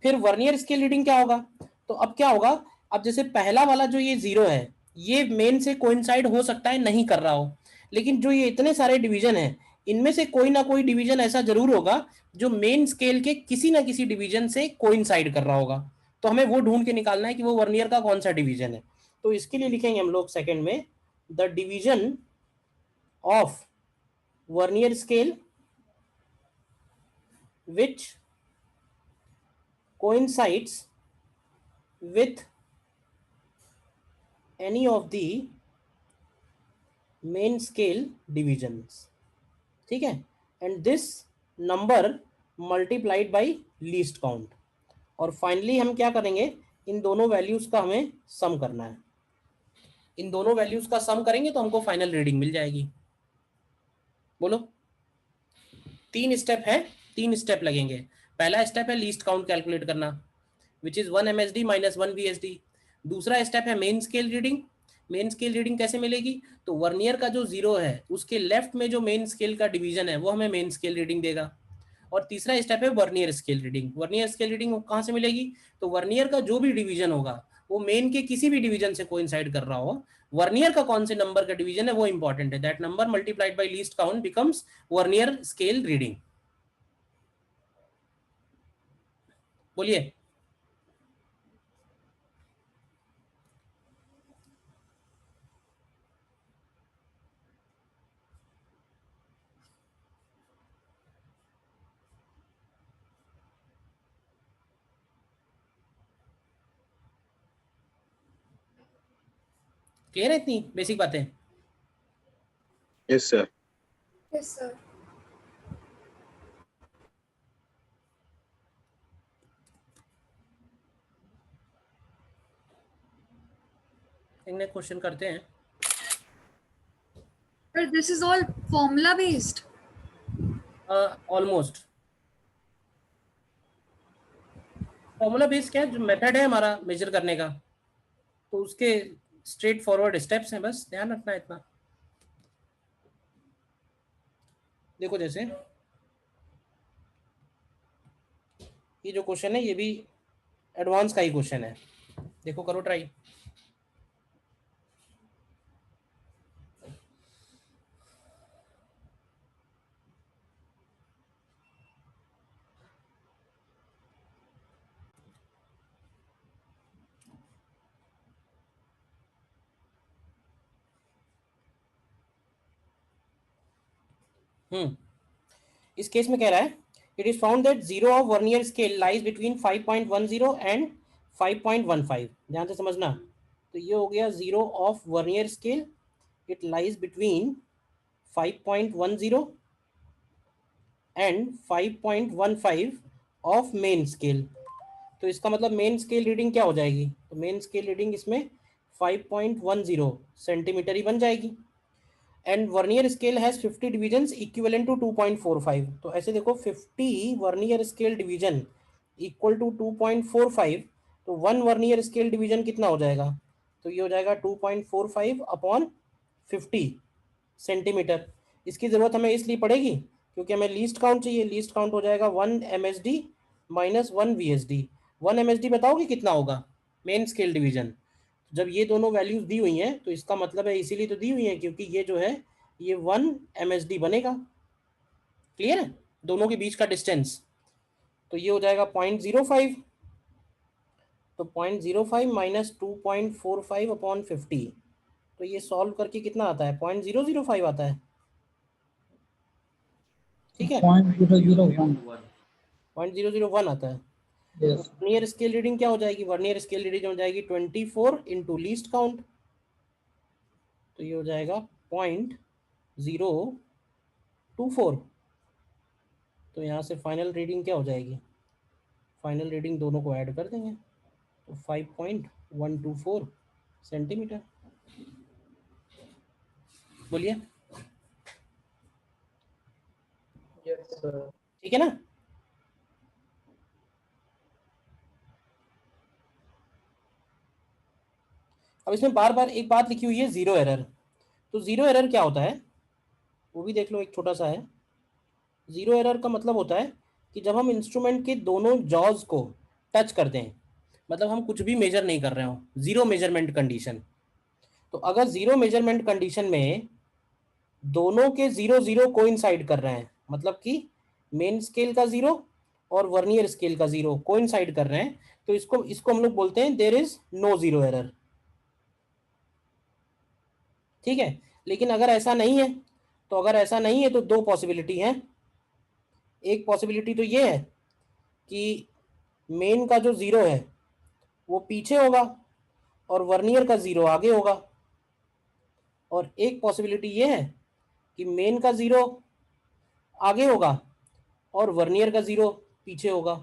फिर वर्नियर स्केल रीडिंग क्या होगा, तो अब क्या होगा, अब जैसे पहला वाला जो ये 0 है ये मेन से कोइंसाइड हो सकता है नहीं कर रहा हो, लेकिन जो ये इतने सारे डिवीजन है इनमें से कोई ना कोई डिवीजन ऐसा जरूर होगा जो मेन स्केल के किसी ना किसी डिवीजन से कोइंसाइड कर रहा होगा, तो हमें वो ढूंढ के निकालना है कि वो वर्नियर का कौन सा डिवीजन है। तो इसके लिए लिखेंगे हम लोग सेकंड में the division of vernier scale which coincides with any of the main scale divisions, ठीक है, and this number multiplied by least count. और फाइनली हम क्या करेंगे, इन दोनों वैल्यूज का हमें सम करना है, इन दोनों वैल्यूज का सम करेंगे तो हमको फाइनल रीडिंग मिल जाएगी। बोलो, 3 स्टेप है, 3 स्टेप लगेंगे। पहला स्टेप है लीस्ट काउंट कैलकुलेट करना which is 1 MSD minus 1 VSD। दूसरा स्टेप है main scale reading. Main scale reading कैसे मिलेगी, तो वर्नियर का जो 0 है उसके लेफ्ट में जो मेन स्केल का डिवीजन है वो हमें मेन स्केल रीडिंग देगा। और तीसरा स्टेप है vernier scale reading. Vernier scale reading कहाँ से मिलेगी, तो वर्नियर का जो भी डिवीजन होगा वो मेन के किसी भी डिवीजन से कोइंसाइड कर रहा हो, वर्नियर का कौन से नंबर का डिवीजन है वो इंपॉर्टेंट है, that number multiplied by least count becomes vernier scale reading. बोलिए, क्लियर है इतनी बेसिक बातें? Yes sir. Yes, sir. Next question करते हैं। Sir, this is all formula based. Almost formula based क्या है, जो मेथड है हमारा मेजर करने का, तो उसके स्ट्रेट फॉरवर्ड स्टेप्स हैं, बस ध्यान रखना है इतना। देखो जैसे ये जो क्वेश्चन है ये भी एडवांस का ही क्वेश्चन है, देखो करो ट्राई। इस केस में कह रहा है it is found that zero of vernier scale lies between 5.10 and 5.15। ध्यान से समझना, तो ये हो गया zero of vernier scale, it lies between 5.10 and 5.15 of main scale. तो इसका मतलब मेन स्केल रीडिंग क्या हो जाएगी, तो मेन स्केल रीडिंग इसमें 5.10 सेंटीमीटर ही बन जाएगी। And vernier scale has 50 divisions equivalent to 2.45। तो ऐसे देखो 50 vernier scale division equal to 2.45, तो वन वर्नियर स्केल डिवीजन कितना हो जाएगा, तो ये हो जाएगा 2.45 अपॉन 50 सेंटीमीटर। इसकी ज़रूरत हमें इसलिए पड़ेगी क्योंकि हमें लीस्ट काउंट चाहिए, लीस्ट काउंट हो जाएगा 1 MSD माइनस 1 VSD। 1 MSD बताओगे कितना होगा मेन स्केल डिवीजन, जब ये दोनों वैल्यूज दी हुई हैं तो इसका मतलब है इसीलिए तो दी हुई है क्योंकि ये जो है ये 1 MSD बनेगा। क्लियर है, दोनों के बीच का डिस्टेंस, तो ये हो जाएगा 0.05, तो 0.05 माइनस 2.45 अपॉन 50, तो ये सॉल्व करके कितना आता है 0.005 आता है। ठीक है 0.001 0.001 आता है। yes वर्नियर स्केल रीडिंग क्या हो जाएगी, वर्नियर स्केल रीडिंग हो जाएगी 24 इंटू लीस्ट काउंट, तो ये हो जाएगा 0.024। तो यहाँ से फाइनल रीडिंग क्या हो जाएगी, फाइनल रीडिंग दोनों को ऐड कर देंगे तो 5.124 सेंटीमीटर। बोलिए yes sir ठीक है ना। अब इसमें बार बार एक बात लिखी हुई है जीरो एरर, तो जीरो एरर क्या होता है वो भी देख लो, एक छोटा सा है। जीरो एरर का मतलब होता है कि जब हम इंस्ट्रूमेंट के दोनों जॉज को टच करते हैं, मतलब हम कुछ भी मेजर नहीं कर रहे हो, जीरो मेजरमेंट कंडीशन। तो अगर जीरो मेजरमेंट कंडीशन में दोनों के जीरो जीरो कोइंसाइड कर रहे हैं, मतलब कि मेन स्केल का जीरो और वर्नियर स्केल का जीरो कोइंसाइड कर रहे हैं, तो इसको इसको हम लोग बोलते हैं there is no zero error. ठीक है, लेकिन अगर ऐसा नहीं है, तो अगर ऐसा नहीं है तो दो पॉसिबिलिटी है। एक पॉसिबिलिटी तो ये है कि मेन का जो जीरो है वो पीछे होगा और वर्नियर का जीरो आगे होगा, और एक पॉसिबिलिटी ये है कि मेन का जीरो आगे होगा और वर्नियर का जीरो पीछे होगा।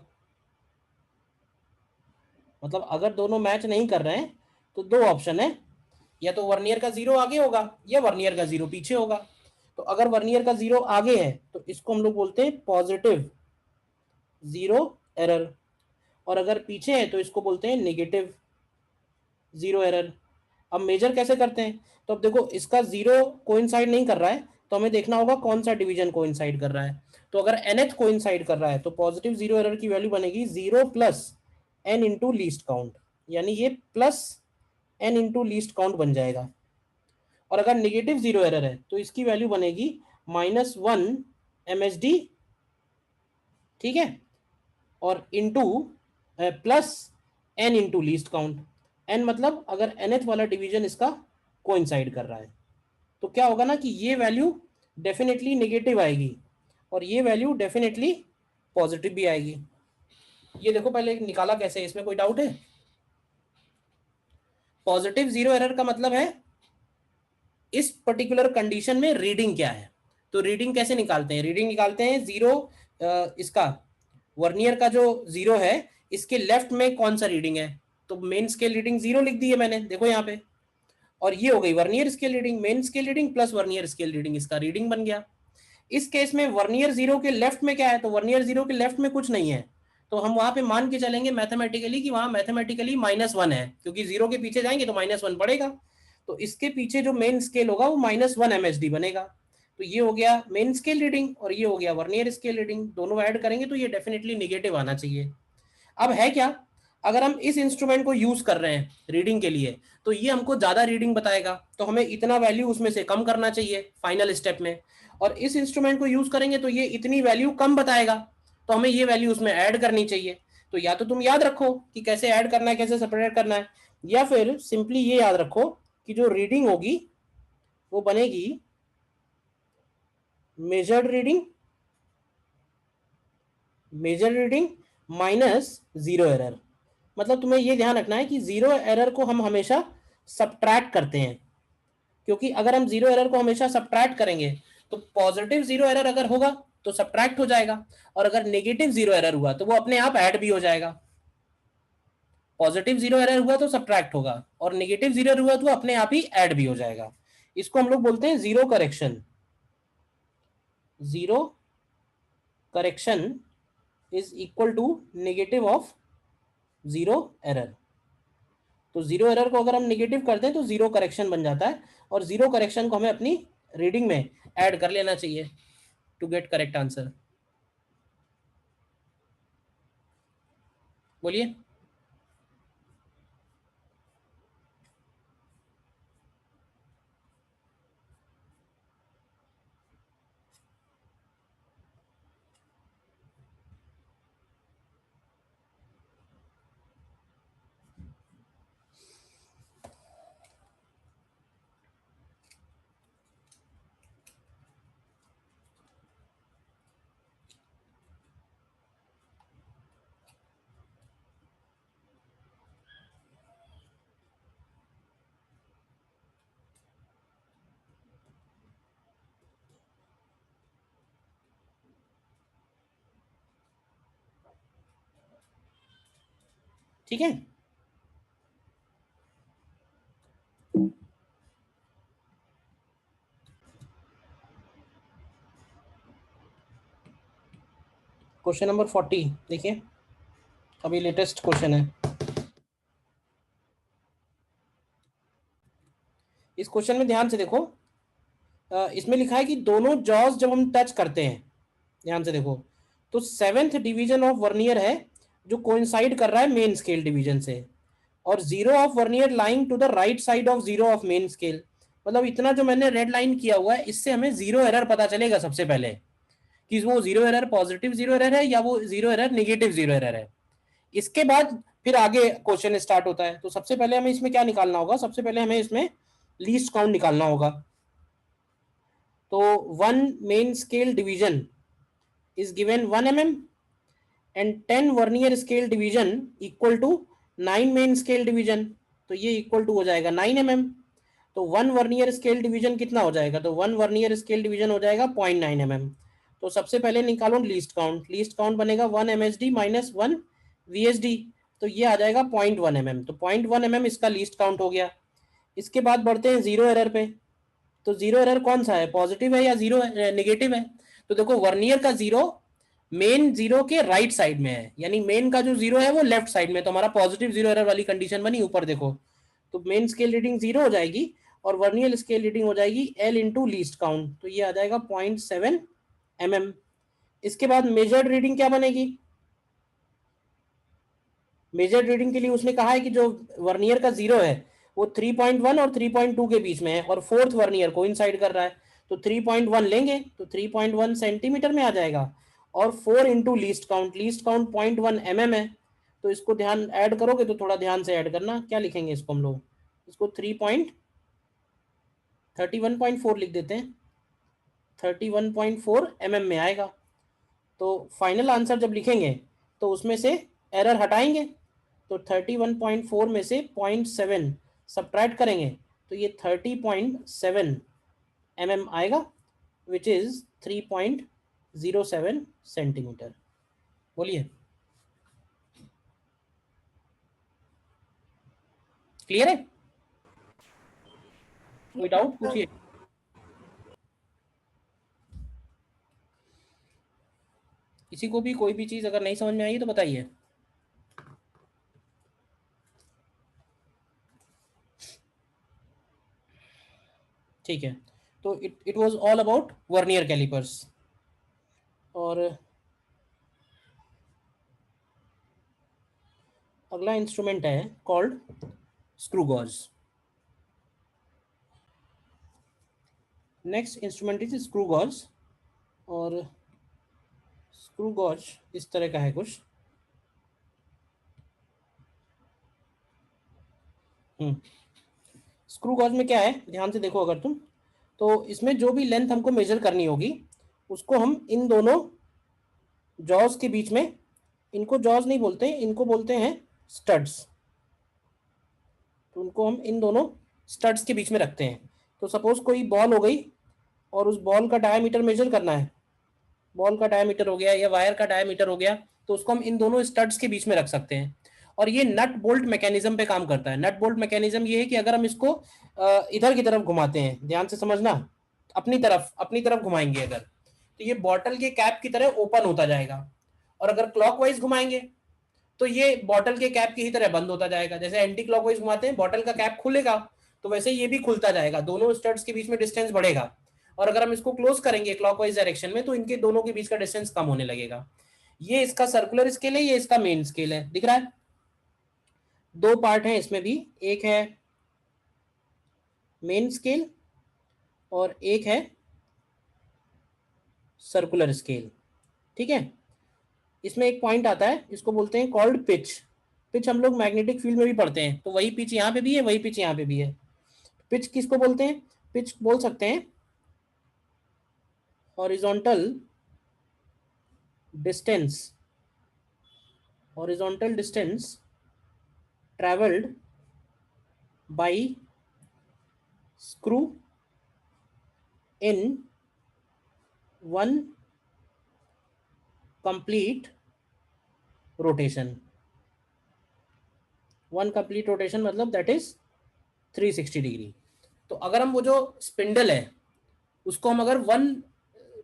मतलब अगर दोनों मैच नहीं कर रहे हैं तो दो ऑप्शन है, या तो वर्नियर का जीरो आगे होगा या वर्नियर का जीरो पीछे होगा। तो अगर वर्नियर का जीरो आगे है तो इसको हम लोग बोलते हैं पॉजिटिव जीरो एरर, और अगर पीछे है तो इसको बोलते हैं नेगेटिव जीरो एरर। अब मेजर कैसे करते हैं, तो अब देखो इसका जीरो कोइंसाइड नहीं कर रहा है, तो हमें देखना होगा कौन सा डिवीजन कोइंसाइड कर रहा है। तो अगर nth कोइंसाइड कर रहा है तो पॉजिटिव जीरो एरर की वैल्यू बनेगी 0 plus n into least count, यानी ये plus n into least count बन जाएगा। और अगर नेगेटिव जीरो एरर है तो इसकी वैल्यू बनेगी -1 MSD, ठीक है, और into plus n into least count. n मतलब अगर nth वाला डिवीजन इसका कोइंसाइड कर रहा है, तो क्या होगा ना कि ये वैल्यू डेफिनेटली नेगेटिव आएगी और ये वैल्यू डेफिनेटली पॉजिटिव भी आएगी। ये देखो पहले निकाला कैसे, इसमें कोई डाउट है। पॉजिटिव जीरो एरर का मतलब है इस पर्टिकुलर कंडीशन में रीडिंग क्या है, तो रीडिंग कैसे निकालते हैं? रीडिंग निकालते हैं जीरो, इसका वर्नियर का जो जीरो है इसके लेफ्ट में कौन सा रीडिंग है, तो मेन स्केल रीडिंग जीरो लिख दी है मैंने, देखो यहाँ पे, और ये हो गई vernier scale reading, main scale reading plus vernier scale reading, इसका रीडिंग बन गया। इस केस में वर्नियर जीरो के लेफ्ट में क्या है, तो वर्नियर जीरो के लेफ्ट में कुछ नहीं है, तो हम वहां पे मान के चलेंगे मैथमेटिकली कि वहां मैथमेटिकली -1 है, क्योंकि जीरो के पीछे जाएंगे तो -1 पड़ेगा, तो इसके पीछे जो मेन स्केल होगा वो -1 MSD बनेगा। तो ये हो गया मेन स्केल रीडिंग और ये हो गया वर्नियर स्केल रीडिंग, दोनों ऐड करेंगे तो ये डेफिनेटली निगेटिव आना चाहिए। अब है क्या, अगर हम इस इंस्ट्रूमेंट को यूज कर रहे हैं रीडिंग के लिए तो ये हमको ज्यादा रीडिंग बताएगा, तो हमें इतना वैल्यू उसमें से कम करना चाहिए फाइनल स्टेप में, और इस इंस्ट्रूमेंट को यूज करेंगे तो ये इतनी वैल्यू कम बताएगा, तो हमें ये वैल्यू उसमें ऐड करनी चाहिए। तो या तो तुम याद रखो कि कैसे ऐड करना है, कैसे सेपरेट करना है, या फिर सिंपली ये याद रखो कि जो रीडिंग होगी वो बनेगी measured reading minus zero error. मतलब तुम्हें ये ध्यान रखना है कि जीरो एरर को हम हमेशा सब्ट्रैक्ट करते हैं, क्योंकि अगर हम जीरो एरर को हमेशा सब्ट्रैक्ट करेंगे तो पॉजिटिव जीरो एरर अगर होगा तो सब्ट्रैक्ट हो जाएगा, और अगर नेगेटिव जीरो एरर हुआ तो वो अपने आप ऐड भी हो जाएगा। पॉजिटिव जीरो एरर हुआ तो सब्ट्रैक्ट होगा, और नेगेटिव जीरो एरर हुआ तो अपने आप ही ऐड भी हो जाएगा। इसको हम लोग बोलते हैं zero correction. Zero correction is equal to negative of zero error. तो जीरो एरर को अगर हम नेगेटिव करते हैं तो जीरो करेक्शन बन जाता है, और जीरो करेक्शन को हमें अपनी रीडिंग में ऐड कर लेना चाहिए टू गेट करेक्ट आंसर। बोलिए। ठीक है, क्वेश्चन नंबर 40 देखिए, अभी लेटेस्ट क्वेश्चन है। इस क्वेश्चन में ध्यान से देखो, इसमें लिखा है कि दोनों जॉज जब हम टच करते हैं, ध्यान से देखो, तो 7th डिवीजन ऑफ वर्नियर है जो कोइंसाइड कर रहा है मेन स्केल डिवीजन से, और zero of vernier lying to the right side of zero of main scale. मतलब इतना जो मैंने रेड लाइन किया हुआ है इससे हमें जीरो एरर पता चलेगा सबसे पहले, कि वो zero error positive zero error है या वो zero error negative zero error है। इसके बाद फिर आगे क्वेश्चन स्टार्ट होता है। तो सबसे पहले हमें इसमें क्या निकालना होगा, सबसे पहले हमें इसमें लीस्ट काउंट निकालना होगा। तो 1 main scale division is given 1 mm and 10 vernier scale division equal to 9 main scale division, तो ये इक्वल टू हो जाएगा 9 mm। तो 1 वर्नियर स्केल डिवीजन कितना हो जाएगा, तो 1 वर्नियर स्केल डिवीजन हो जाएगा 0.9 mm। तो सबसे पहले निकालो लीस्ट काउंट, लीस्ट काउंट बनेगा 1 MSD माइनस 1 VSD, तो ये आ जाएगा 0.1 mm। तो 0.1 mm इसका लीस्ट काउंट हो गया। इसके बाद बढ़ते हैं जीरो एरर पे। तो जीरो एरर कौन सा है, पॉजिटिव है या जीरो नेगेटिव है, तो देखो वर्नियर का जीरो मेन जीरो के राइट साइड में है, यानी मेन का जो जीरो है वो लेफ्ट साइड में, तो हमारा पॉजिटिव जीरो एरर वाली कंडीशन बनी। ऊपर देखो तो मेन स्केल रीडिंग जीरो हो जाएगी और वर्नियर स्केल रीडिंग हो जाएगी L इंटू लीस्ट काउंट, तो ये आ जाएगा 0.7 mm। इसके बाद मेजर्ड रीडिंग क्या बनेगी, मेजर्ड रीडिंग के लिए उसने कहा है कि जो वर्नियर का जीरो है वो 3.1 और 3.2 के बीच में है, और फोर्थ वर्नियर को इनसाइड कर रहा है, तो 3.1 लेंगे तो 3.1 सेंटीमीटर में आ जाएगा, और 4 इंटू लीस्ट काउंट 0.1 mm है, तो इसको ध्यान ऐड करोगे तो थोड़ा ध्यान से ऐड करना, क्या लिखेंगे इसको हम लोग, इसको 31.4 लिख देते हैं, 31.4 mm में आएगा। तो फाइनल आंसर जब लिखेंगे तो उसमें से एरर हटाएंगे, तो 31.4 में से 0.7 सब्ट्रैक्ट करेंगे तो ये 30.7 mm आएगा। Which is 3.07 centimetre. बोलिए, क्लियर है? कोई डाउट पूछिए। किसी को भी कोई भी चीज अगर नहीं समझ में आई तो बताइए। ठीक है, तो it was all about vernier callipers. और अगला इंस्ट्रूमेंट है called screw gauge. Next instrument is screw gauge. और स्क्रू गॉज इस तरह का है कुछ। स्क्रू गॉज में क्या है, ध्यान से देखो अगर तुम, तो इसमें जो भी लेंथ हमको मेजर करनी होगी उसको हम इन दोनों जॉज के बीच में, इनको जॉज नहीं बोलते, इनको बोलते हैं स्टड्स, तो उनको हम इन दोनों स्टड्स के बीच में रखते हैं। तो सपोज कोई बॉल हो गई और उस बॉल का डायमीटर मेजर करना है, बॉल का डायमीटर हो गया या वायर का डायमीटर हो गया, तो उसको हम इन दोनों स्टड्स के बीच में रख सकते हैं। और ये नट बोल्ट मैकेनिज्म पे काम करता है। नट बोल्ट मैकेनिज्म ये है कि अगर हम इसको इधर की तरफ घुमाते हैं, ध्यान से समझना, अपनी तरफ घुमाएंगे अगर, तो ये बॉटल के कैप की तरह ओपन होता जाएगा। और अगर क्लॉकवाइज घुमाएंगे तो ये बॉटल के कैप की ही तरह बंद होता जाएगा। जैसे एंटी क्लॉकवाइज घुमाते हैं, बॉटल का कैप खुलेगा, तो वैसे ये भी खुलता जाएगा, दोनों स्टड्स के बीच में डिस्टेंस बढ़ेगा। और अगर हम इसको क्लोज करेंगे क्लॉकवाइज डायरेक्शन में, तो इनके दोनों के बीच का डिस्टेंस कम होने लगेगा। ये इसका सर्कुलर स्केल है, ये इसका मेन स्केल है, दिख रहा है? दो पार्ट है इसमें भी, एक है मेन स्केल और एक है सर्कुलर स्केल। ठीक है, इसमें एक पॉइंट आता है, इसको बोलते हैं कॉल्ड पिच। पिच हम लोग मैग्नेटिक फील्ड में भी पढ़ते हैं, तो वही पिच यहाँ पे भी है, वही पिच यहाँ पे भी है। पिच किसको बोलते हैं? पिच बोल सकते हैं horizontal distance, horizontal distance travelled by screw in one complete rotation. One complete rotation मतलब दैट इज 360 डिग्री। तो अगर हम वो जो स्पिंडल है उसको हम अगर वन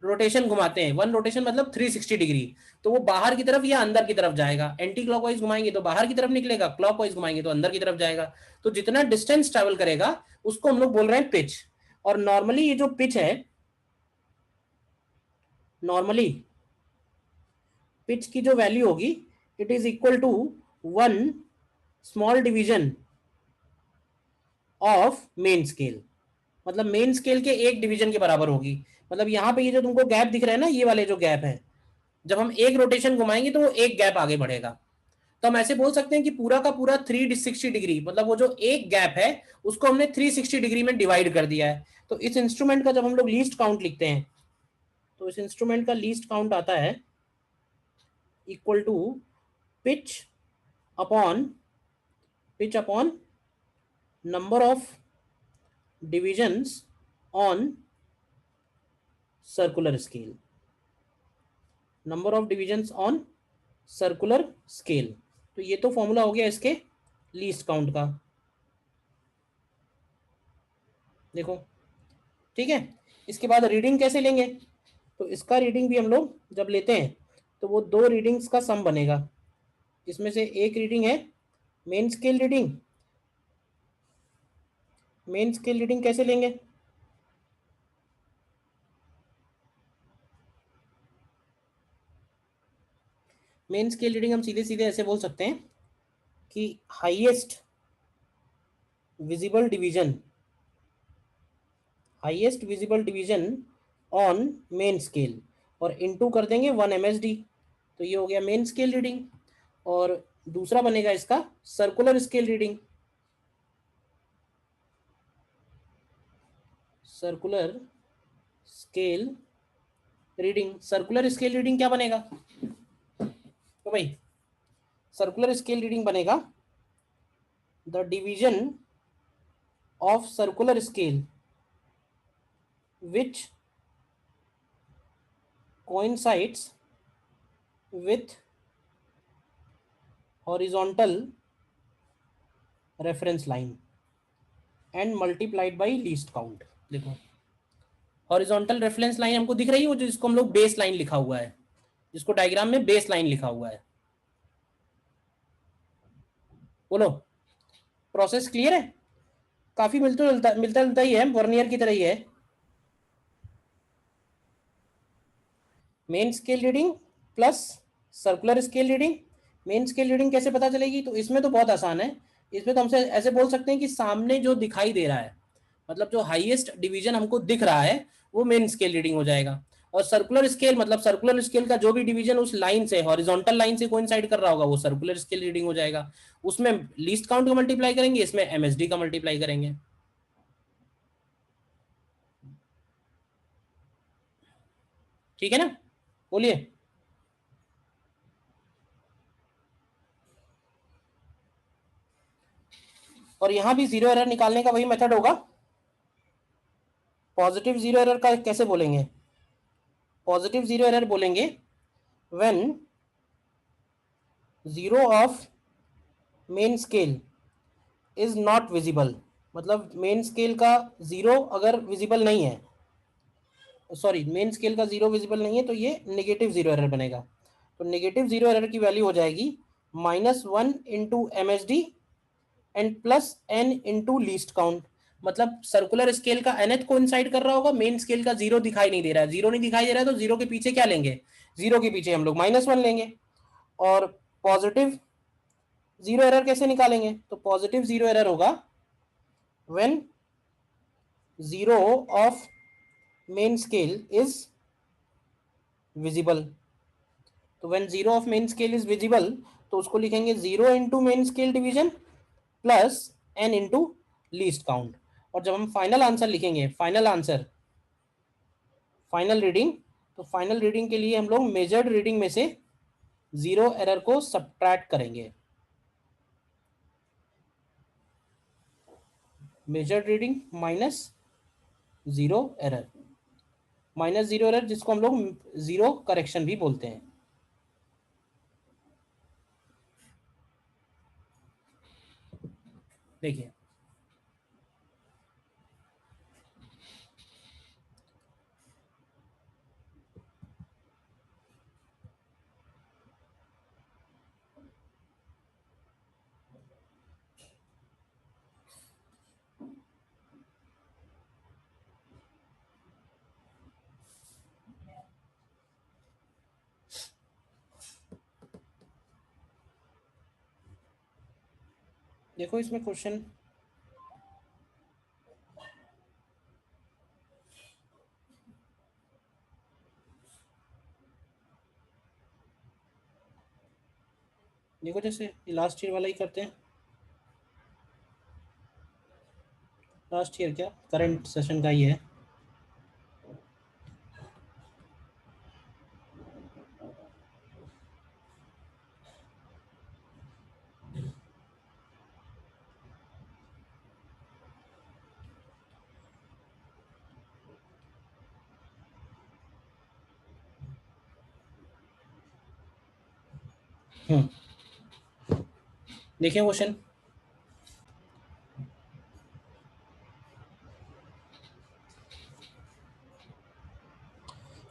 रोटेशन घुमाते हैं, वन रोटेशन मतलब 360 डिग्री, तो वो बाहर की तरफ या अंदर की तरफ जाएगा। एंटी क्लॉकवाइज घुमाएंगे तो बाहर की तरफ निकलेगा, क्लॉकवाइज घुमाएंगे तो अंदर की तरफ जाएगा। तो जितना डिस्टेंस ट्रेवल करेगा उसको हम लोग बोल रहे हैं पिच। और नॉर्मली ये जो पिच है, नॉर्मली पिच की जो वैल्यू होगी, it is equal to one small division of main scale. मतलब मेन स्केल के एक डिवीजन के बराबर होगी। मतलब यहाँ पे ये जो तुमको गैप दिख रहा है ना, ये वाले जो गैप है, जब हम एक रोटेशन घुमाएंगे तो वो एक गैप आगे बढ़ेगा। तो हम ऐसे बोल सकते हैं कि पूरा का पूरा 360 डिग्री, मतलब वो जो एक गैप है उसको हमने 360 डिग्री में डिवाइड कर दिया है। तो इस इंस्ट्रूमेंट का जब हम लोग लीस्ट काउंट लिखते हैं, तो इस इंस्ट्रूमेंट का लीस्ट काउंट आता है equal to pitch upon number of divisions on circular scale, number of divisions on circular scale. तो ये तो फॉर्मूला हो गया इसके लीस्ट काउंट का, देखो। ठीक है, इसके बाद रीडिंग कैसे लेंगे? तो इसका रीडिंग भी हम लोग जब लेते हैं तो वो दो रीडिंग्स का सम बनेगा। इसमें से एक रीडिंग है main scale reading. Main scale reading कैसे लेंगे? मेन स्केल रीडिंग हम सीधे सीधे ऐसे बोल सकते हैं कि highest visible division, highest visible division on main scale, और इनटू कर देंगे 1 MSD। तो ये हो गया मेन स्केल रीडिंग। और दूसरा बनेगा इसका circular scale reading. Circular scale reading, circular scale reading क्या बनेगा? तो भाई सर्कुलर स्केल रीडिंग बनेगा the division of circular scale which coincides with horizontal reference line and multiplied by least count। देखो हॉरिजॉन्टल रेफरेंस लाइन हमको दिख रही है, वो जिसको हम लोग बेस लाइन लिखा हुआ है, जिसको डायग्राम में बेस लाइन लिखा हुआ है। बोलो प्रोसेस क्लियर है? काफी मिलता जुलता ही है, वर्नियर की तरह ही है। Main scale reading plus circular scale reading. Main scale reading कैसे पता चलेगी? तो इसमें तो बहुत आसान है। इसमें तो हमसे ऐसे बोल सकते हैं कि सामने जो दिखाई दे रहा है, मतलब जो हाईएस्ट डिवीजन हमको दिख रहा है, वो मेन स्केल रीडिंग हो जाएगा। और सर्कुलर स्केल मतलब सर्कुलर स्केल का जो भी डिवीजन उस लाइन से, हॉरिजॉन्टल लाइन से कोइंसाइड कर रहा होगा, वो सर्कुलर स्केल रीडिंग हो जाएगा। उसमें लीस्ट काउंट का मल्टीप्लाई करेंगे, इसमें एमएसडी का मल्टीप्लाई करेंगे। ठीक है ना? बोलिए। और यहां भी जीरो एरर निकालने का वही मेथड होगा। पॉजिटिव जीरो एरर का कैसे बोलेंगे? पॉजिटिव जीरो एरर बोलेंगे when zero of main scale is not visible. मतलब मेन स्केल का जीरो अगर विजिबल नहीं है, सॉरी मेन स्केल का जीरो विजिबल नहीं है, तो ये नेगेटिव जीरो एरर बनेगा। तो नेगेटिव जीरो एरर की वैल्यू हो जाएगी -1 into MSD and plus n into least count. मतलब सर्कुलर स्केल का nth कोइंसाइड कर रहा होगा, मेन स्केल का जीरो दिखाई नहीं दे रहा है, जीरो नहीं दिखाई दे रहा है, तो जीरो के पीछे क्या लेंगे? जीरो के पीछे हम लोग -1 लेंगे। और पॉजिटिव जीरो एरर कैसे निकालेंगे? तो पॉजिटिव जीरो एरर होगा when zero of main scale is visible. तो when zero of main scale is visible, तो उसको लिखेंगे zero into main scale division plus n into least count. और जब हम फाइनल आंसर लिखेंगे, फाइनल आंसर, फाइनल रीडिंग, तो फाइनल रीडिंग के लिए हम लोग मेजर्ड रीडिंग में से जीरो एरर को सब्ट्रैक्ट करेंगे। Measured reading minus zero error, minus zero error जिसको हम लोग जीरो करेक्शन भी बोलते हैं। देखिए देखो इसमें क्वेश्चन देखो, जैसे लास्ट ईयर वाला ही करते हैं। लास्ट ईयर क्या, करंट सेशन का ही है। देखिए question,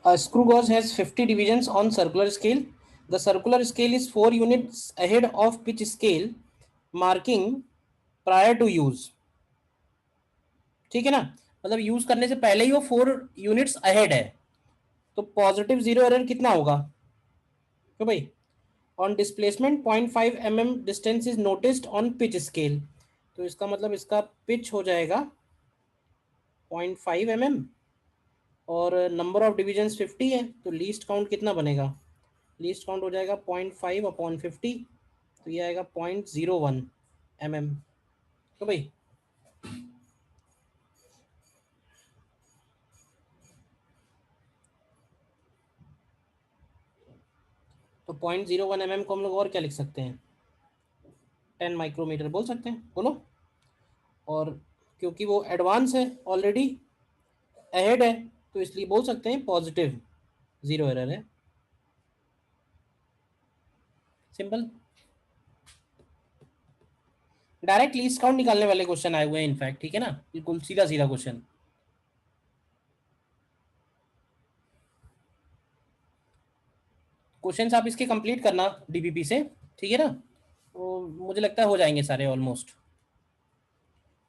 a screw gauge has 50 divisions on circular scale. The circular scale is 4 units ahead of pitch scale marking prior to use. ठीक है ना? मतलब यूज करने से पहले ही वो 4 यूनिट्स अहेड है। तो पॉजिटिव जीरो एरर कितना होगा? क्यों भाई? On displacement 0.5 mm distance is noticed on pitch scale. तो इसका मतलब इसका पिच हो जाएगा 0.5 mm और नंबर ऑफ डिविजन्स 50 है, तो लीस्ट काउंट कितना बनेगा? लीस्ट काउंट हो जाएगा 0.5/50, तो ये आएगा 0.01 mm। तो भाई तो 0.01 mm को हम लोग और क्या लिख सकते हैं? 10 माइक्रोमीटर बोल सकते हैं। बोलो। और क्योंकि वो एडवांस है, ऑलरेडी अहेड है, तो इसलिए बोल सकते हैं पॉजिटिव 0 एरर है, सिंपल। डायरेक्ट लीस्ट काउंट निकालने वाले क्वेश्चन आए हुए हैं इनफैक्ट, ठीक है ना, बिल्कुल सीधा सीधा क्वेश्चन। क्वेश्चंस आप इसके कंप्लीट करना डीबीपी से, ठीक है ना, तो मुझे लगता है हो जाएंगे सारे ऑलमोस्ट।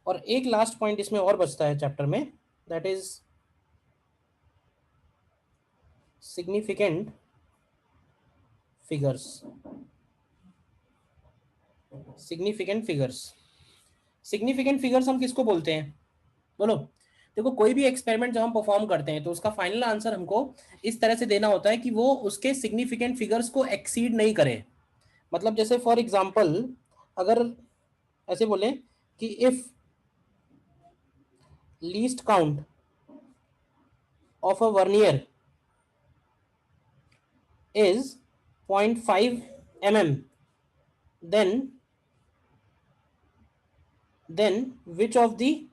और एक लास्ट पॉइंट इसमें और बचता है चैप्टर में, that is significant figures. Significant figures, significant figures हम किसको बोलते हैं, बोलो। देखो कोई भी एक्सपेरिमेंट जब हम परफॉर्म करते हैं तो उसका फाइनल आंसर हमको इस तरह से देना होता है कि वो उसके सिग्निफिकेंट फिगर्स को एक्सीड नहीं करे। मतलब जैसे फॉर एग्जांपल अगर ऐसे बोले कि if least count of a vernier is 0.5 mm, then which of the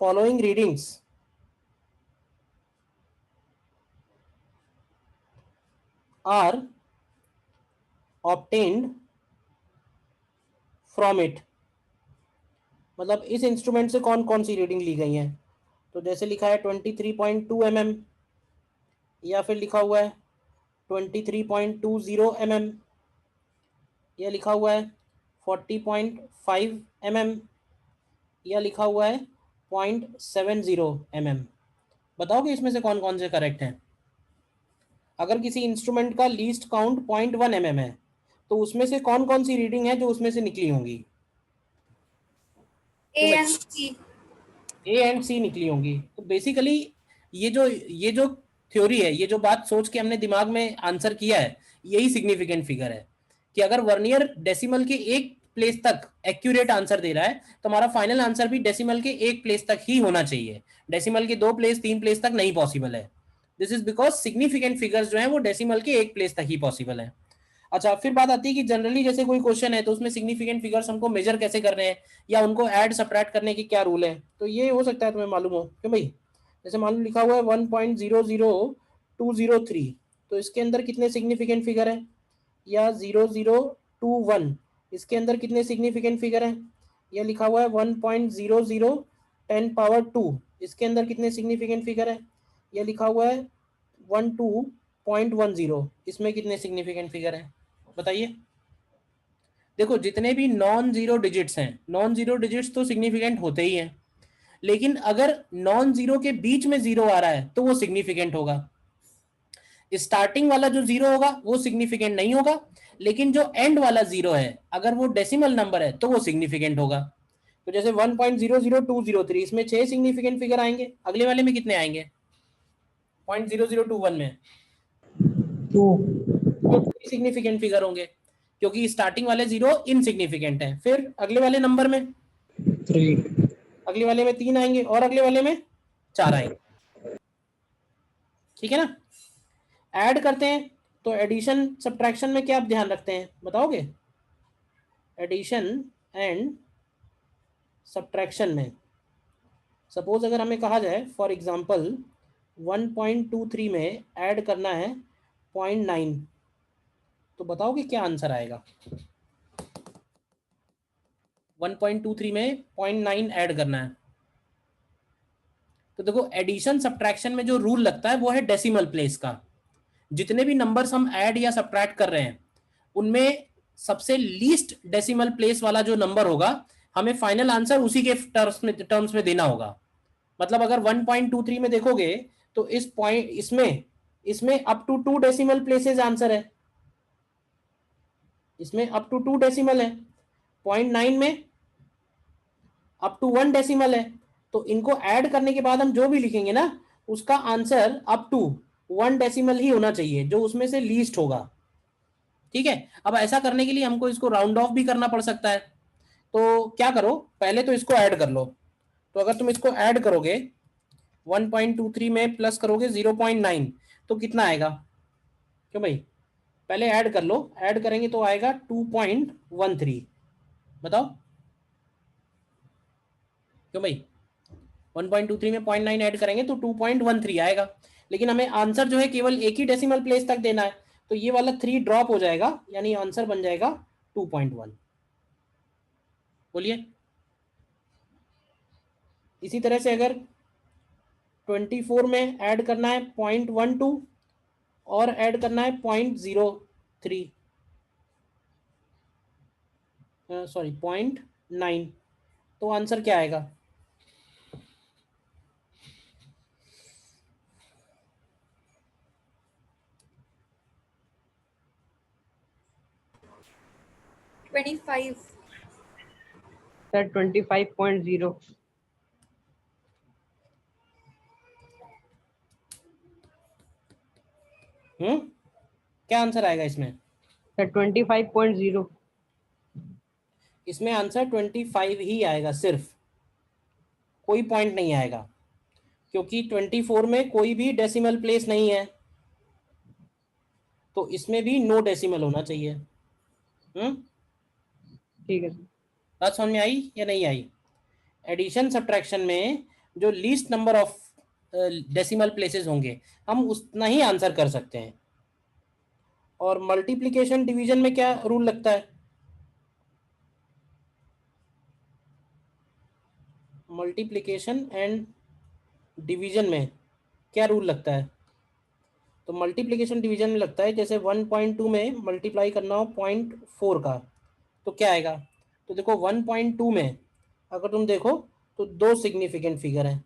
following readings are obtained from it। मतलब इस इंस्ट्रूमेंट से कौन कौन सी रीडिंग ली गई है, तो जैसे लिखा है 23.2 mm, या फिर लिखा हुआ है 23.20 mm, या लिखा हुआ है 40.5 mm, या लिखा हुआ है 0.70 mm। बताओगे इसमें से कौन कौन से करेक्ट हैं। अगर किसी इंस्ट्रूमेंट का लीस्ट काउंट 0.1 mm है तो उसमें से कौन कौन सी रीडिंग है जो उसमें से निकली होंगी, A and C। A and C निकली होंगी। तो बेसिकली ये जो थ्योरी है, ये जो बात सोच के हमने दिमाग में आंसर किया है, यही सिग्निफिकेंट फिगर है कि अगर वर्नियर डेसिमल के एक प्लेस तक एक्यूरेट आंसर दे रहा है तो हमारा फाइनल आंसर भी डेसिमल के एक प्लेस तक ही होना चाहिए, डेसिमल के 2 प्लेस 3 प्लेस तक नहीं पॉसिबल है। This is because significant figures जो है वो डेसिमल के एक प्लेस तक ही पॉसिबल है। अच्छा, फिर बात आती है कि जनरली जैसे कोई क्वेश्चन है तो उसमें सिग्निफिकेंट फिगर्स हमको मेजर कैसे कर रहे हैं या उनको ऐड सब्ट्रैक्ट करने के क्या रूल है, तो ये हो सकता है तुम्हें मालूम हो क्यों भाई। जैसे मान लो लिखा हुआ है 1.00203, तो इसके अंदर कितने सिग्निफिकेंट फिगर है, या 0021 इसके अंदर कितने सिग्निफिकेंट फिगर है, या लिखा हुआ है 1.0010⁻2 इसके अंदर कितने सिग्निफिकेंट फिगर है, या लिखा हुआ है 12.10 इसमें कितने सिग्निफिकेंट फिगर है, बताइए। देखो जितने भी नॉन जीरो डिजिट्स हैं, नॉन जीरो डिजिट्स तो सिग्निफिकेंट होते ही हैं, लेकिन अगर नॉन जीरो के बीच में जीरो आ रहा है तो वो सिग्निफिकेंट होगा। स्टार्टिंग वाला जो जीरो होगा वो सिग्निफिकेंट नहीं होगा, लेकिन जो एंड वाला जीरो है अगर वो डेसिमल नंबर है तो वो सिग्निफिकेंट होगा। तो जैसे 1.00203 इसमें 6 सिग्निफिकेंट फिगर आएंगे, अगले वाले में कितने आएंगे 0.0021 में 2 सिग्निफिकेंट फिगर होंगे क्योंकि स्टार्टिंग वाले जीरो इनसिग्निफिकेंट है। फिर अगले वाले नंबर में 3 अगले वाले में 3 आएंगे और अगले वाले में 4 आएंगे, ठीक है ना। ऐड करते हैं तो एडिशन सब्ट्रैक्शन में क्या आप ध्यान रखते हैं बताओगे, एडिशन एंड सब्ट्रैक्शन में सपोज अगर हमें कहा जाए फॉर एग्जांपल 1.23 में ऐड करना है 0.9, तो बताओगे क्या आंसर आएगा। 1.23 में 0.9 ऐड करना है, तो देखो एडिशन सब्ट्रैक्शन में जो रूल लगता है वो है डेसिमल प्लेस का। जितने भी नंबर्स हम ऐड या सब्ट्रैक्ट कर रहे हैं उनमें सबसे लीस्ट डेसिमल प्लेस वाला जो नंबर होगा हमें फाइनल आंसर उसी के टर्म्स में देना होगा। मतलब अगर 1.23 में देखोगे तो इस पॉइंट इसमें up to 2 decimal places answer है, इसमें अप टू 2 डेसिमल है, 0.9 में अप टू 1 डेसिमल है। तो इनको ऐड करने के बाद हम जो भी लिखेंगे ना उसका आंसर अप टू 1 डेसिमल ही होना चाहिए जो उसमें से लीस्ट होगा, ठीक है। अब ऐसा करने के लिए हमको इसको राउंड ऑफ भी करना पड़ सकता है, तो क्या करो पहले तो इसको ऐड कर लो। तो अगर तुम इसको ऐड करोगे 1.23 में प्लस करोगे 0.9 तो कितना आएगा, क्यों भाई पहले ऐड कर लो, ऐड करेंगे तो आएगा 2.13, बताओ क्यों भाई 1.23 में 0.9 ऐड करेंगे तो 2.13 आएगा। लेकिन हमें आंसर जो है केवल एक ही डेसिमल प्लेस तक देना है, तो ये वाला 3 ड्रॉप हो जाएगा, यानी आंसर बन जाएगा 2.1। बोलिए। इसी तरह से अगर 24 में ऐड करना है 0.12 और ऐड करना है 0.03, सॉरी 0.9, तो आंसर क्या आएगा? सर 25.0। क्या आंसर आएगा इसमें? सर 25.0। इसमें आंसर 25 ही आएगा, सिर्फ कोई पॉइंट नहीं आएगा, क्योंकि 24 में कोई भी डेसिमल प्लेस नहीं है, तो इसमें भी नो डेसिमल होना चाहिए। ठीक है सर। बात समझ में आई या नहीं आई? एडिशन सब्ट्रैक्शन में जो least number of decimal places होंगे हम उतना ही आंसर कर सकते हैं। और मल्टीप्लिकेशन डिवीजन में क्या रूल लगता है? मल्टीप्लिकेशन एंड डिवीजन में क्या रूल लगता है? तो मल्टीप्लिकेशन डिवीजन में लगता है जैसे 1.2 में मल्टीप्लाई करना हो 0.4 का, तो क्या आएगा? तो देखो 1.2 में अगर तुम देखो तो 2 सिग्निफिकेंट फिगर हैं,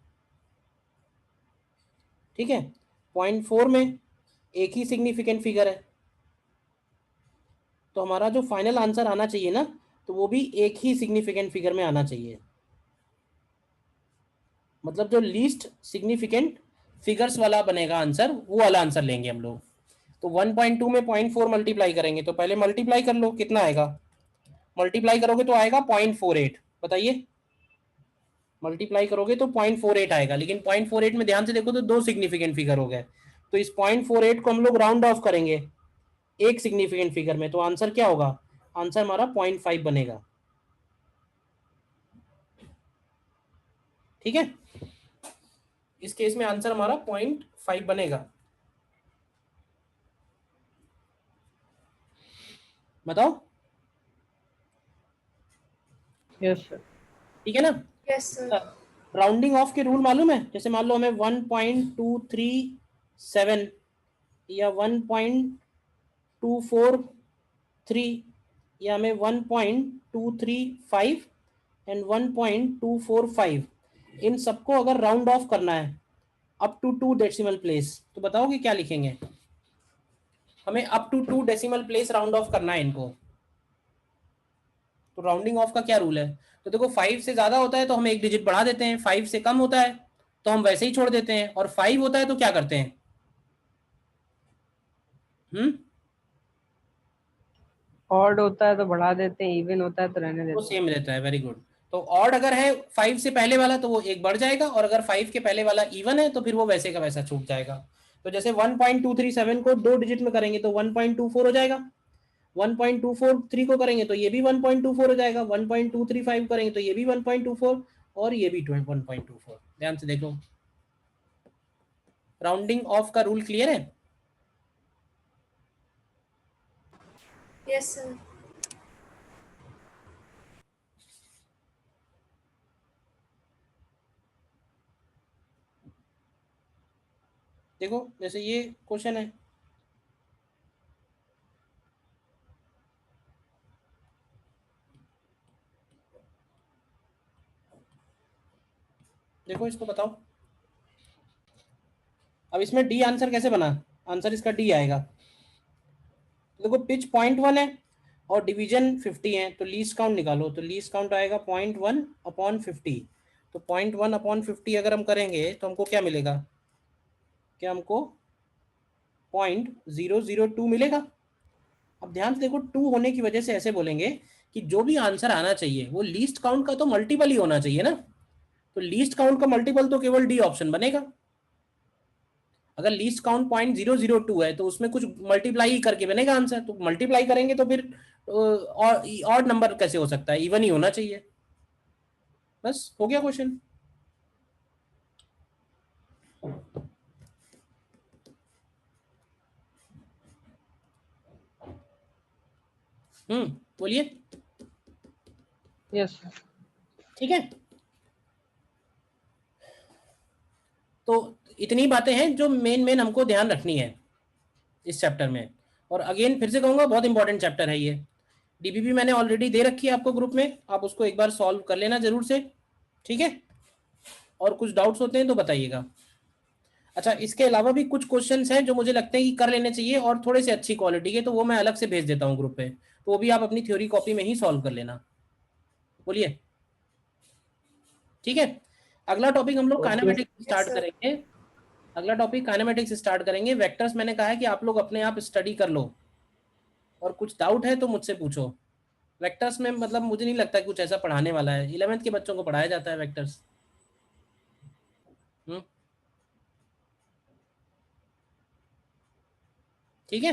ठीक है। 0.4 में एक ही सिग्निफिकेंट फिगर है, तो हमारा जो फाइनल आंसर आना चाहिए ना, तो वो भी एक ही सिग्निफिकेंट फिगर में आना चाहिए। मतलब जो लीस्ट सिग्निफिकेंट फिगर्स वाला बनेगा आंसर, वो वाला आंसर लेंगे हम लोग। तो 1.2 में 0.4 मल्टीप्लाई करेंगे, तो पहले मल्टीप्लाई कर लो, कितना आएगा? मल्टीप्लाई करोगे तो आएगा 0.48। बताइए, मल्टीप्लाई करोगे तो 0.48 आएगा, लेकिन 0.48 में ध्यान से देखो तो 2 सिग्निफिकेंट फिगर हो गए, तो इस 0.48 को हम लोग राउंड ऑफ करेंगे एक सिग्निफिकेंट फिगर में, तो आंसर क्या होगा? आंसर हमारा 0.5 बनेगा। ठीक है, इस केस में आंसर हमारा 0.5 बनेगा। बताओ। Yes sir. ठीक है ना? Yes, sir. राउंडिंग ऑफ के रूल मालूम है? जैसे मान लो हमें 1.237 या 1.243 या हमें 1.235 एंड 1.245, इन सबको अगर राउंड ऑफ करना है अप टू 2 डेसिमल प्लेस, तो बताओगे क्या लिखेंगे? हमें up to 2 decimal place round off करना है इनको, तो राउंडिंग ऑफ का क्या रूल है? तो देखो 5 से ज्यादा होता है तो हम एक डिजिट बढ़ा देते हैं, 5 से कम होता है तो हम वैसे ही छोड़ देते हैं, और 5 होता है तो क्या करते हैं? ऑड होता है तो बढ़ा देते हैं, इवन होता है तो रहने वो देते हैं। सेम रहता है। Very good. तो ऑड अगर है 5 से पहले वाला तो वो एक बढ़ जाएगा, और अगर 5 के पहले वाला इवन है तो फिर वो वैसे का वैसा छूट जाएगा। तो जैसे 1.237 को 2 डिजिट में करेंगे तो 1.24 हो जाएगा, 1.243 को करेंगे तो ये भी 1.24 हो जाएगा, 1.235 करेंगे तो ये भी 1.24, और ये भी 1.24। ध्यान से देखो, राउंडिंग ऑफ का रूल क्लियर है? Yes, sir. देखो जैसे ये क्वेश्चन है, देखो इसको बताओ। अब इसमें डी आंसर कैसे बना? आंसर इसका डी आएगा। देखो पिच 0.1 है और डिवीजन 50 है, तो लीस्ट काउंट निकालो, तो लीस्ट काउंट आएगा 0.1 अपॉन 50। तो 0.1 अपॉन 50 अगर हम करेंगे तो हमको क्या मिलेगा? क्या हमको 0.002 मिलेगा। अब ध्यान से देखो, 2 होने की वजह से ऐसे बोलेंगे कि जो भी आंसर आना चाहिए वो लीस्ट काउंट का तो मल्टीपल ही होना चाहिए ना, तो लीस्ट काउंट का मल्टीपल तो केवल डी ऑप्शन बनेगा। अगर लीस्ट काउंट 0.002 है तो उसमें कुछ मल्टीप्लाई ही करके बनेगा आंसर, तो मल्टीप्लाई करेंगे तो फिर और नंबर कैसे हो सकता है? इवन ही होना चाहिए। बस हो गया क्वेश्चन। बोलिए। यस ठीक है, तो इतनी बातें हैं जो मेन हमको ध्यान रखनी है इस चैप्टर में। और अगेन फिर से कहूंगा, बहुत इंपॉर्टेंट चैप्टर है ये। डीबीपी मैंने ऑलरेडी दे रखी है आपको ग्रुप में, आप उसको एक बार सॉल्व कर लेना जरूर से, ठीक है। और कुछ डाउट्स होते हैं तो बताइएगा। अच्छा, इसके अलावा भी कुछ क्वेश्चंस हैं जो मुझे लगते हैं कि कर लेने चाहिए और थोड़े से अच्छी क्वालिटी के, तो वो मैं अलग से भेज देता हूँ ग्रुप पे, तो वो भी आप अपनी थ्योरी कॉपी में ही सॉल्व कर लेना। बोलिए, ठीक है। अगला टॉपिक हम लोग Okay. Kinematics start sir. करेंगे। अगला टॉपिक काइनेमेटिक्स स्टार्ट करेंगे। वेक्टर्स मैंने कहा है कि आप लोग अपने आप स्टडी कर लो, और कुछ डाउट है तो मुझसे पूछो। वेक्टर्स में मतलब मुझे नहीं लगता कि कुछ ऐसा पढ़ाने वाला है, 11th के बच्चों को पढ़ाया जाता है वेक्टर्स। ठीक है।